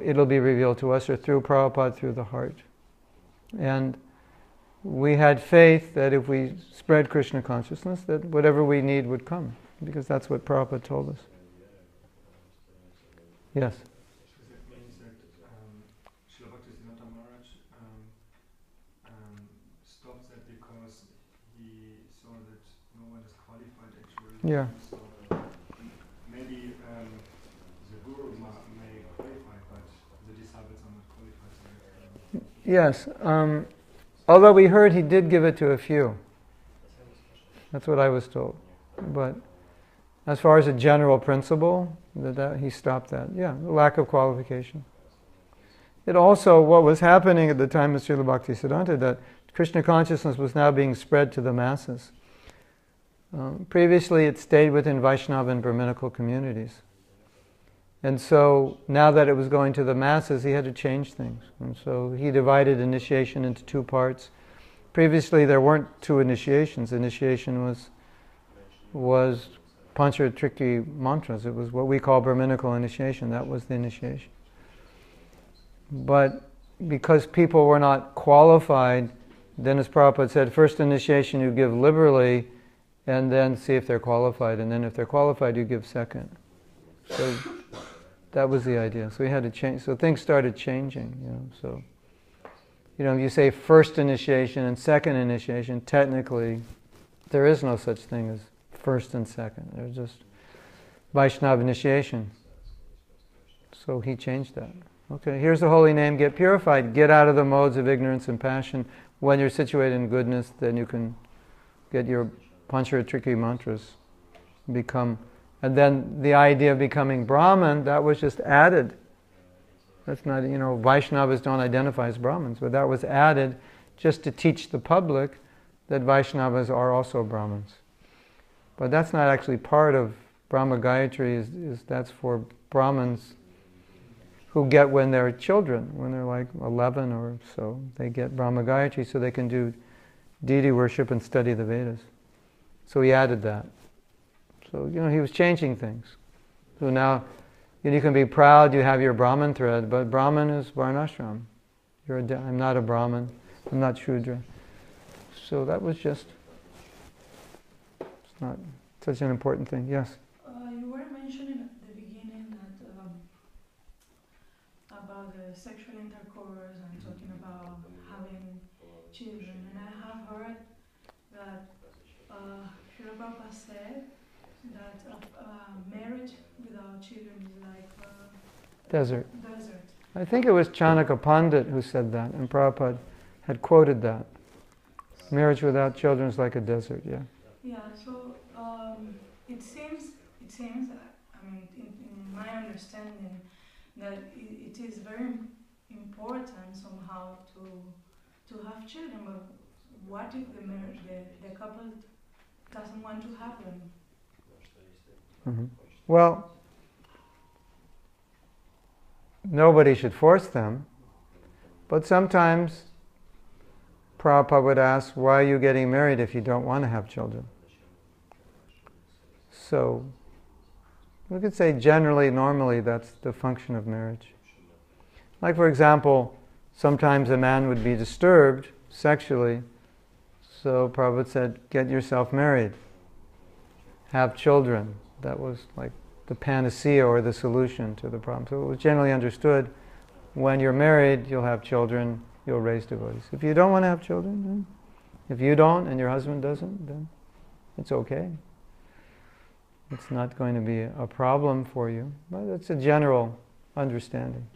it'll be revealed to us, or through Prabhupada, through the heart. And we had faith that if we spread Krishna consciousness, that whatever we need would come, because that's what Prabhupada told us. Yes? So that means that Srila Bhaktisiddhanta Maharaj stopped that because he saw that no one is qualified actually. Yeah. So maybe the guru may qualify, but the disciples are not qualified. Yes. Although we heard he did give it to a few. That's what I was told. But as far as a general principle, that he stopped that. Yeah, the lack of qualification. It also, what was happening at the time of Srila Bhaktisiddhanta, that Krishna consciousness was now being spread to the masses. Previously it stayed within Vaishnava and Brahminical communities. And so now that it was going to the masses, he had to change things. And so he divided initiation into two parts. Previously there weren't two initiations. Initiation was Panchatriki mantras. It was what we call Brahminical initiation. That was the initiation. But because people were not qualified, then as Prabhupada said, first initiation you give liberally, and then see if they're qualified. And then if they're qualified, you give second. So that was the idea. So we had to change. So things started changing. So you say first initiation and second initiation. Technically, there is no such thing as first and second. There's just Vaishnava initiation. So he changed that. Okay, here's the holy name. Get purified. Get out of the modes of ignorance and passion. When you're situated in goodness, then you can get your Panchatriki mantras become. And then the idea of becoming Brahman, that was just added. That's not, Vaishnavas don't identify as Brahmins, but that was added just to teach the public that Vaishnavas are also Brahmins. But that's not actually part of Brahma Gayatri, that's for Brahmins who get when they're children, when they're like 11 or so. They get Brahma Gayatri so they can do deity worship and study the Vedas. So he added that. So, he was changing things. So now, you can be proud you have your Brahman thread, but Brahman is Varnashram. I'm not a Brahman. I'm not Shudra. So that was just, it's not such an important thing. Yes? You were mentioning at the beginning that about the sexual intercourse and talking about having children, and I have heard that Srila Prabhupada said that marriage without children is like Desert. desert. I think it was Chanaka Pandit who said that, and Prabhupada had quoted that. Marriage without children is like a desert, yeah. Yeah, so it seems, I mean, in my understanding, that it is very important somehow to have children, but what if the couple doesn't want to have them? Mm-hmm. Well, nobody should force them, but sometimes Prabhupada would ask, why are you getting married if you don't want to have children? So, we could say generally, normally, that's the function of marriage. Like, for example, sometimes a man would be disturbed sexually, so Prabhupada said, get yourself married, have children. That was like the panacea or the solution to the problem. So it was generally understood, when you're married, you'll have children, you'll raise devotees. If you don't want to have children, then if you don't and your husband doesn't, then it's okay. It's not going to be a problem for you, but it's a general understanding.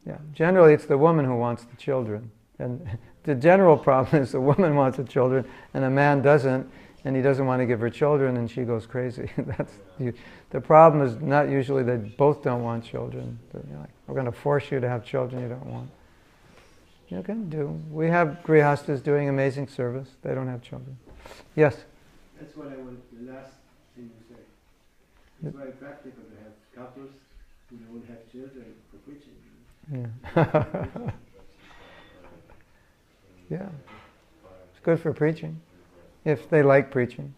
Yeah, generally it's the woman who wants the children. And the general problem is the woman wants the children and a man doesn't, and he doesn't want to give her children and she goes crazy. The problem is not usually that both don't want children. Like, we're going to force you to have children you don't want. You can do. We have grihastas doing amazing service. They don't have children. Yes? That's what I want, the last thing you say. It's very practical to have couples who don't have children for preaching. Yeah. Yeah. It's good for preaching, if they like preaching.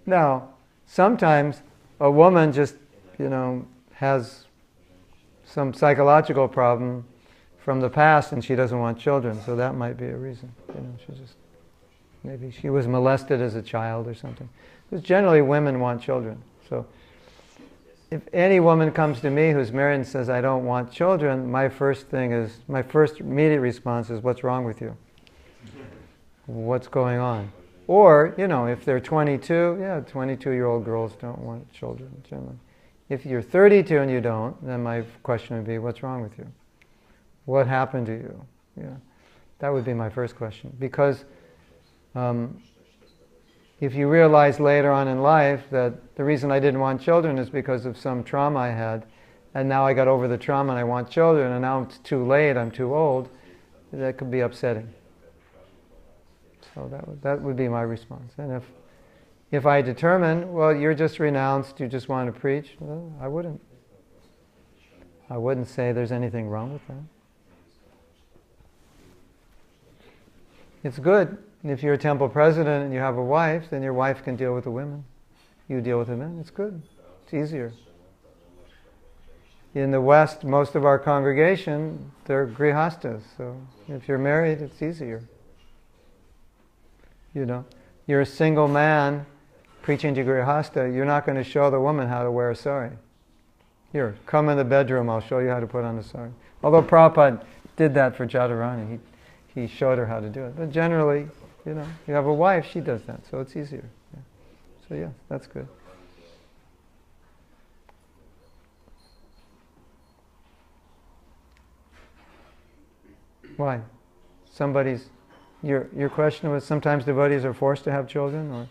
Now, sometimes a woman just, has some psychological problem from the past and she doesn't want children, so that might be a reason. Maybe she was molested as a child or something. Because generally women want children. So if any woman comes to me who's married and says, I don't want children, my first immediate response is, what's wrong with you? What's going on? Or, if they're 22, 22-year-old girls don't want children generally. If you're 32 and you don't, then my question would be, what's wrong with you? What happened to you? Yeah, that would be my first question. Because if you realize later on in life that the reason I didn't want children is because of some trauma I had, and now I got over the trauma and I want children, and now it's too late, I'm too old, that could be upsetting. So that would be my response. And if I determine, well, you're just renounced, you just want to preach, well, I wouldn't say there's anything wrong with that. It's good. If you're a temple president and you have a wife, then your wife can deal with the women. You deal with the men. It's good. It's easier. In the West, most of our congregation, they're grihastas. So if you're married, it's easier. You're a single man preaching to grihasta. You're not going to show the woman how to wear a sari. Here, come in the bedroom. I'll show you how to put on the sari. Although Prabhupada did that for Jadharani. He showed her how to do it. But generally, you have a wife, she does that, so it's easier. Yeah. So yeah, that's good. Why? Your question was sometimes devotees are forced to have children, or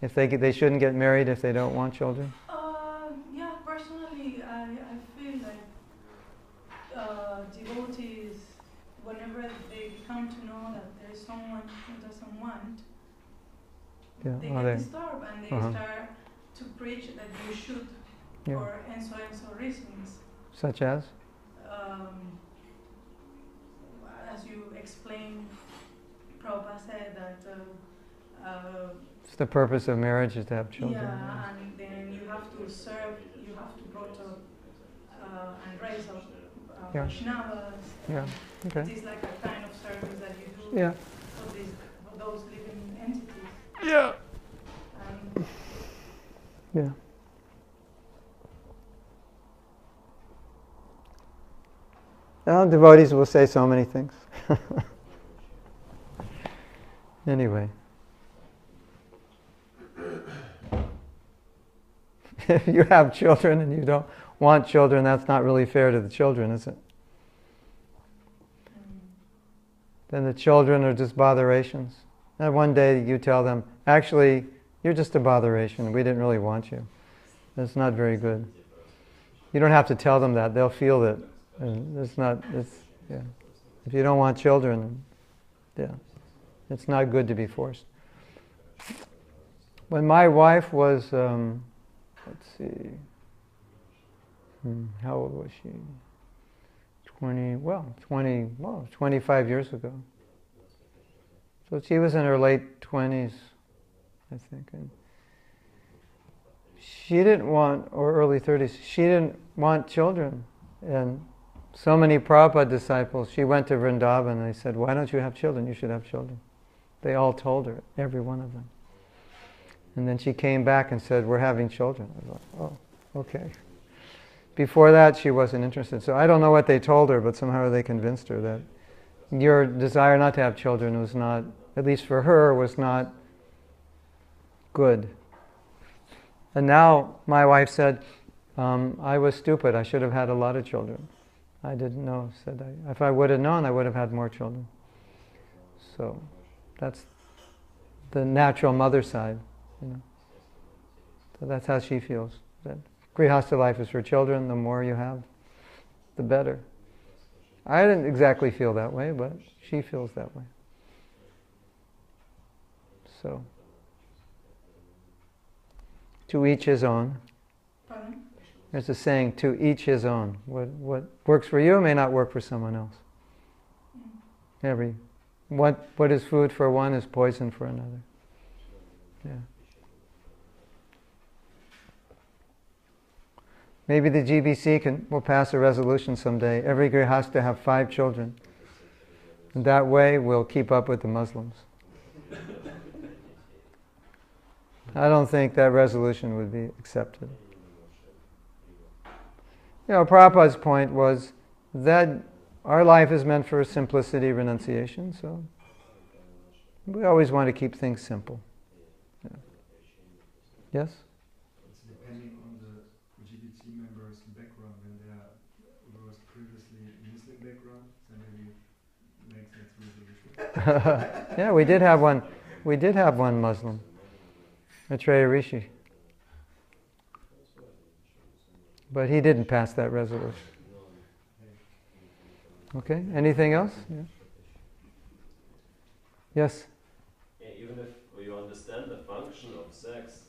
if they shouldn't get married if they don't want children? Yeah, personally, I feel like devotees, whenever they come to know that there is someone who doesn't want, they get disturbed and they start to preach that you should, for and so reasons. Such as? as you explained, Prabhupada said that It's the purpose of marriage is to have children. yeah, and then you have to serve, you have to brought up and raise up Yeah. Vaishnavas. Yeah. Okay. It is like a kind of service that you do Yeah. for those living entities. Yeah. And Yeah. Well, devotees will say so many things. Anyway. If you have children and you don't want children, that's not really fair to the children, is it? Then the children are just botherations. And one day you tell them, actually, you're just a botheration. We didn't really want you. That's not very good. You don't have to tell them that. They'll feel it. And yeah. If you don't want children, yeah, it's not good to be forced. When my wife was, let's see, how old was she? 25 years ago. So she was in her late 20s, I think. And she didn't want, or early 30s, she didn't want children. And so many Prabhupada disciples, she went to Vrindavan and they said, why don't you have children? You should have children. They all told her, every one of them. And then she came back and said, we're having children. I was like, oh, okay. Before that, she wasn't interested. So I don't know what they told her, but somehow they convinced her that your desire not to have children was not, at least for her, was not good. And now my wife said, I was stupid. I should have had a lot of children. I didn't know. If I would have known, I would have had more children. So that's the natural mother side, you know. So that's how she feels. That Grihastha life is for children. The more you have, the better. I didn't exactly feel that way, but she feels that way. So, to each his own. pardon? There's a saying, to each his own. What works for you may not work for someone else. What is food for one is poison for another. Yeah. Maybe the GBC will pass a resolution someday. Every grihastha have 5 children. And that way we'll keep up with the Muslims. I don't think that resolution would be accepted. You know, Prabhupada's point was that our life is meant for simplicity, renunciation, so we always want to keep things simple. Yeah. Yes? It's depending on the GBT members' background. When there was previously Muslim background, then maybe makes that resolution. Yeah, we did have one. We did have one Muslim, Maitreya Rishi, but he didn't pass that resolution. Okay. Anything else? Yeah. Yes. Yeah, even if you understand the function of sex,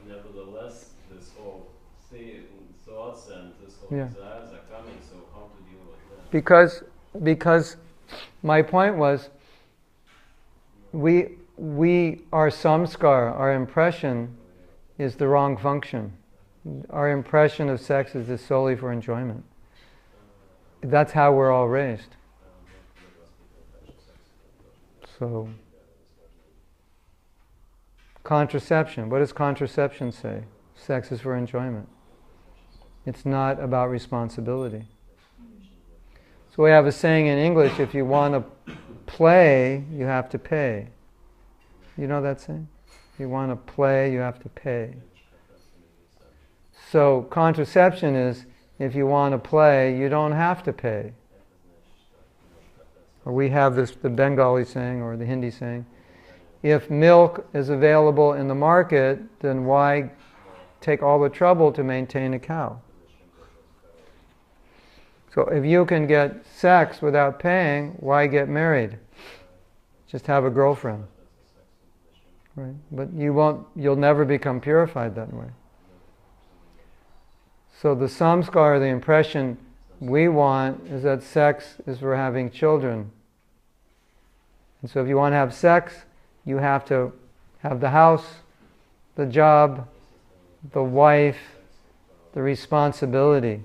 nevertheless, this whole thoughts and this whole desires are coming. So how to deal with that? Because my point was, our samskar, our impression, is the wrong function. Our impression of sex is just solely for enjoyment. That's how we're all raised. So, contraception. What does contraception say? Sex is for enjoyment. It's not about responsibility. So we have a saying in English, if you want to play, you have to pay. You know that saying? If you want to play, you have to pay. So contraception is, if you want to play, you don't have to pay. Or we have the Bengali saying, or the Hindi saying, if milk is available in the market, then why take all the trouble to maintain a cow? So if you can get sex without paying, why get married? Just have a girlfriend. Right? But you'll never become purified that way. So the samskara, the impression, we want is that sex is for having children. And so if you want to have sex, you have to have the house, the job, the wife, the responsibility.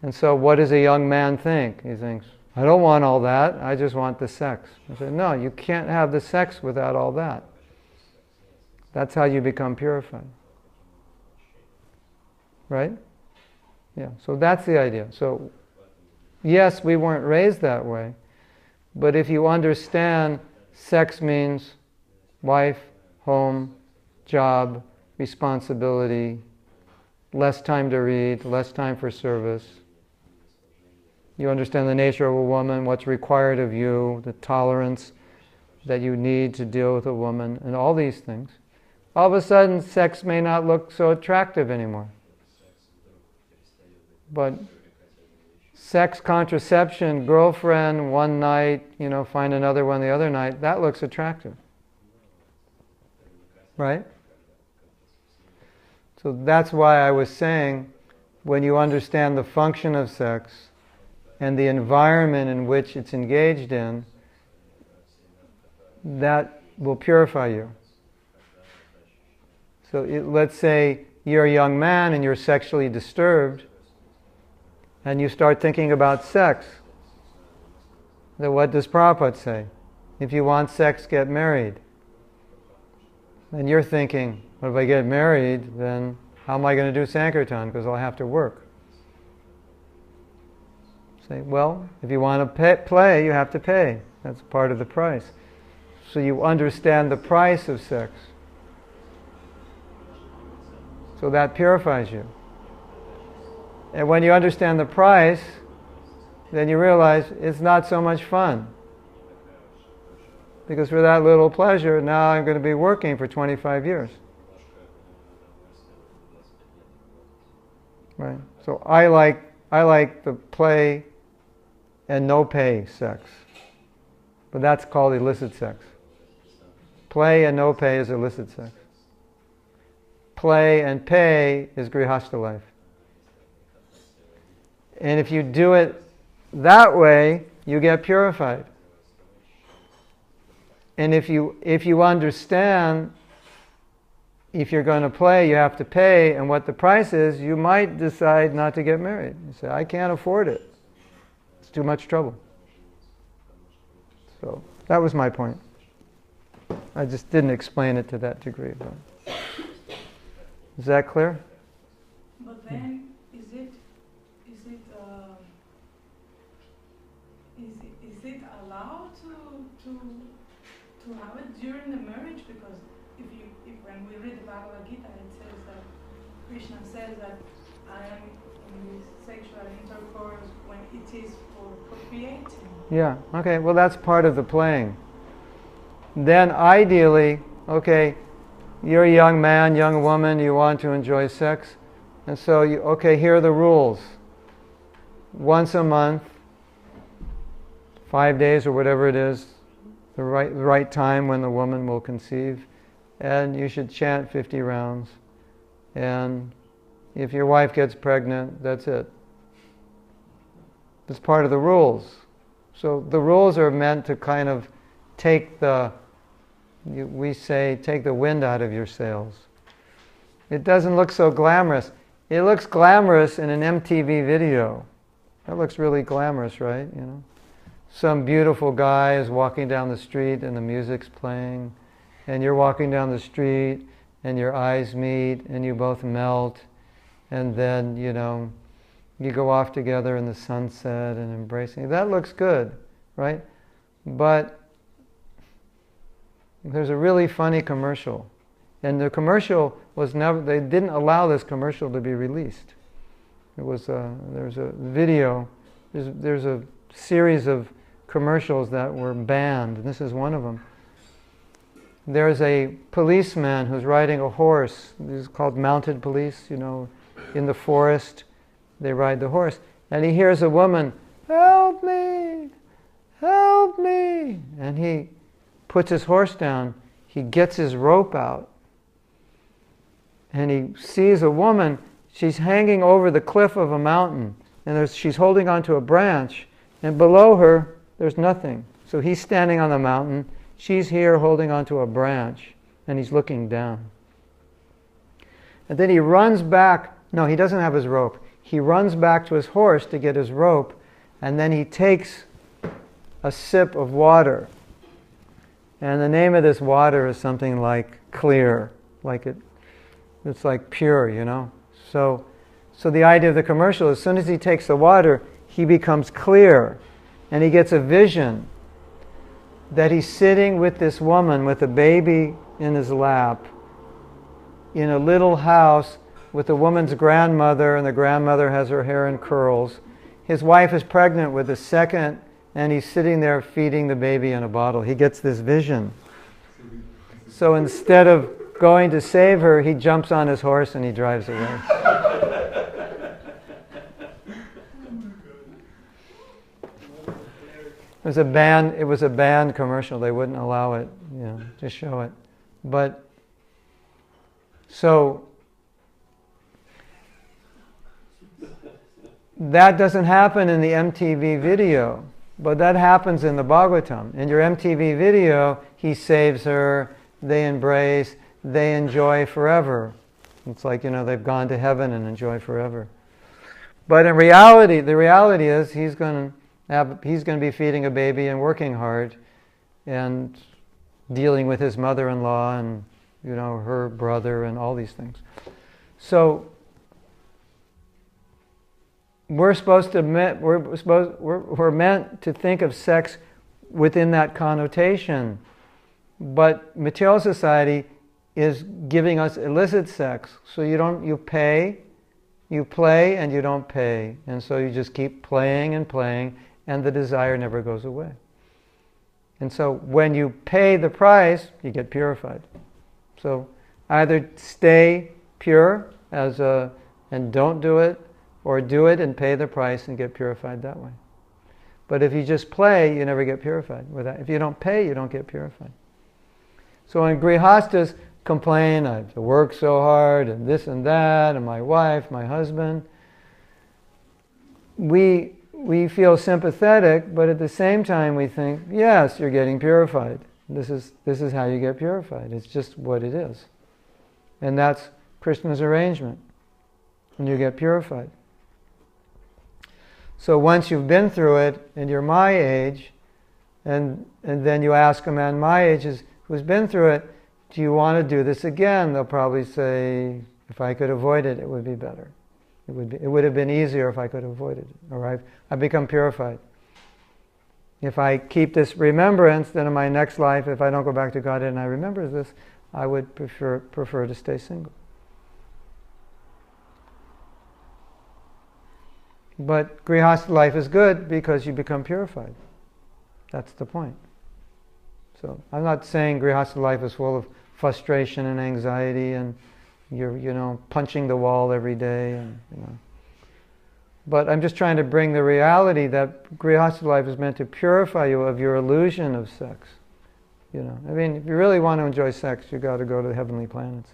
And so what does a young man think? He thinks, I don't want all that, I just want the sex. I said, no, you can't have the sex without all that. That's how you become purified. Right? Yeah, so that's the idea. So, yes, we weren't raised that way, but if you understand sex means wife, home, job, responsibility, less time to read, less time for service. You understand the nature of a woman, what's required of you, the tolerance that you need to deal with a woman, and all these things. All of a sudden, sex may not look so attractive anymore. But sex, contraception, girlfriend, one night, find another one the other night, that looks attractive. Right? So that's why I was saying, when you understand the function of sex and the environment in which it's engaged in, that will purify you. So let's say you're a young man and you're sexually disturbed, and you start thinking about sex. Then what does Prabhupada say? If you want sex, get married. And you're thinking, well, if I get married, then how am I going to do Sankirtan? Because I'll have to work. Say, well, if you want to play, you have to pay. That's part of the price. So you understand the price of sex. So that purifies you. And when you understand the price, then you realize it's not so much fun. Because for that little pleasure, now I'm going to be working for 25 years. Right? So I like the play and no pay sex. But that's called illicit sex. Play and no pay is illicit sex. Play and pay is grihastha life. And if you do it that way, you get purified. And if you understand, if you're going to play, you have to pay, and what the price is, you might decide not to get married. You say, I can't afford it. It's too much trouble. So that was my point. I just didn't explain it to that degree. But. Is that clear? But then, is it allowed to have it during the marriage? Because if when we read the Bhagavad Gita, it says that Krishna says that I am in this sexual intercourse when it is for procreating. Yeah. Okay. Well, that's part of the playing. Then ideally, okay, you're a young man, young woman, you want to enjoy sex, and so here are the rules. Once a month, 5 days or whatever it is, the right time when the woman will conceive, and you should chant 50 rounds. And if your wife gets pregnant, that's it. That's part of the rules. So the rules are meant to kind of take the wind out of your sails. It doesn't look so glamorous. It looks glamorous in an MTV video. That looks really glamorous, right? Some beautiful guy is walking down the street and the music's playing, and you're walking down the street and your eyes meet and you both melt, and then you go off together in the sunset and embracing. That looks good, right? But there's a really funny commercial, and the commercial was they didn't allow this commercial to be released. There's a video, there's a series of commercials that were banned, and this is one of them. There's a policeman who's riding a horse. This is called mounted police, in the forest. They ride the horse. And he hears a woman, "Help me! Help me!" And he puts his horse down. He gets his rope out. And he sees a woman, she's hanging over the cliff of a mountain, and she's holding onto a branch, and below her, there's nothing. So he's standing on the mountain, she's here holding onto a branch, and he's looking down. And then he runs back. No, he doesn't have his rope. He runs back to his horse to get his rope, and then he takes a sip of water. And the name of this water is something like clear, it's like pure, you know. So the idea of the commercial, as soon as he takes the water, he becomes clear, and he gets a vision that he's sitting with this woman with a baby in his lap in a little house with the woman's grandmother, and the grandmother has her hair in curls. His wife is pregnant with a second, and he's sitting there feeding the baby in a bottle. He gets this vision. So instead of going to save her, he jumps on his horse and he drives away. It was a banned commercial. They wouldn't allow it, to show it. But so that doesn't happen in the MTV video, but that happens in the Bhagavatam. In your MTV video, he saves her, they embrace, they enjoy forever. It's like, they've gone to heaven and enjoy forever. But in reality, the reality is he's going to be feeding a baby and working hard and dealing with his mother-in-law and, her brother and all these things. So we're meant to think of sex within that connotation, but material society is giving us illicit sex. So you play, and you don't pay, and so you just keep playing and playing, and the desire never goes away. And so when you pay the price, you get purified. So either stay pure and don't do it, or do it and pay the price and get purified that way. But if you just play, you never get purified. If you don't pay, you don't get purified. So when grihastas complain, I have to work so hard, and this and that, and my wife, my husband, we feel sympathetic, but at the same time we think, yes, you're getting purified. This is how you get purified. It's just what it is. And that's Krishna's arrangement. And you get purified. So once you've been through it, and you're my age, and then you ask a man my age who's been through it, do you want to do this again? They'll probably say, if I could avoid it, it would be better. It would have been easier if I could have avoided it. Or I've become purified. If I keep this remembrance, then in my next life, if I don't go back to Godhead and I remember this, I would prefer to stay single. But grihastha life is good because you become purified. That's the point. So I'm not saying grihastha life is full of frustration and anxiety and you're punching the wall every day and But I'm just trying to bring the reality that grihastha life is meant to purify you of your illusion of sex. If you really want to enjoy sex, you've got to go to the heavenly planets.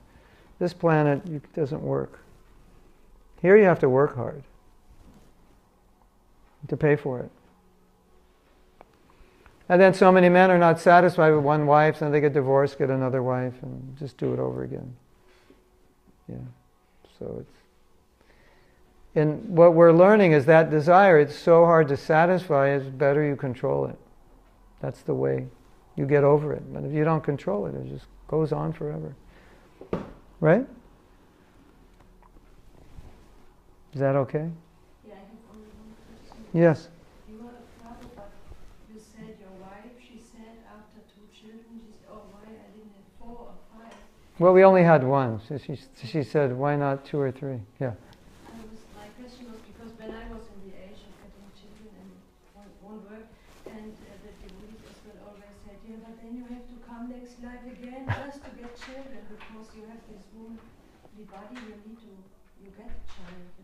This planet doesn't work. Here you have to work hard to pay for it. And then so many men are not satisfied with one wife, so they get divorced, get another wife, and just do it over again. So and what we're learning is that desire, it's so hard to satisfy, it's better you control it. That's the way you get over it. But if you don't control it, it just goes on forever. Right? Is that okay? Yeah, I have only one question. Yes. You were a father, but you said your wife, she said after 2 children, she said, oh, why I didn't have 4 or 5? Well, we only had one. So she said, why not 2 or 3? Yeah. My question was because when I was in the age of getting children and one work, and the devotees as well always said, yeah, but then you have to come next life again just to get children because you have this womanly body, you get a child.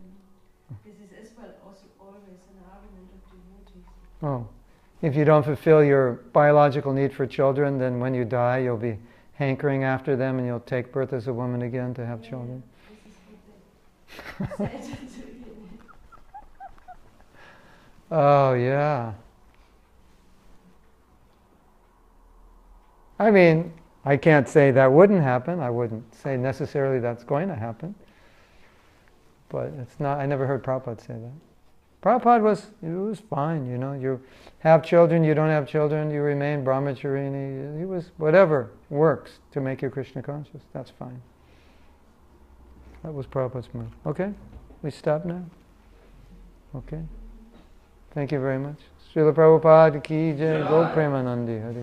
This is as well also always an argument of devotees. Oh. If you don't fulfill your biological need for children, then when you die, you'll be hankering after them and you'll take birth as a woman again to have children. This is what Oh, yeah. I mean, I can't say that wouldn't happen. I wouldn't say necessarily that's going to happen. But it's not, I never heard Prabhupada say that. Prabhupada was fine, you know. You have children, you don't have children, you remain brahmacharini. He was, whatever works to make you Krishna conscious, that's fine. That was Prabhupada's move. Okay, we stop now? Okay. Thank you very much. Srila Prabhupada ki jai, Gol Premanandi Hari.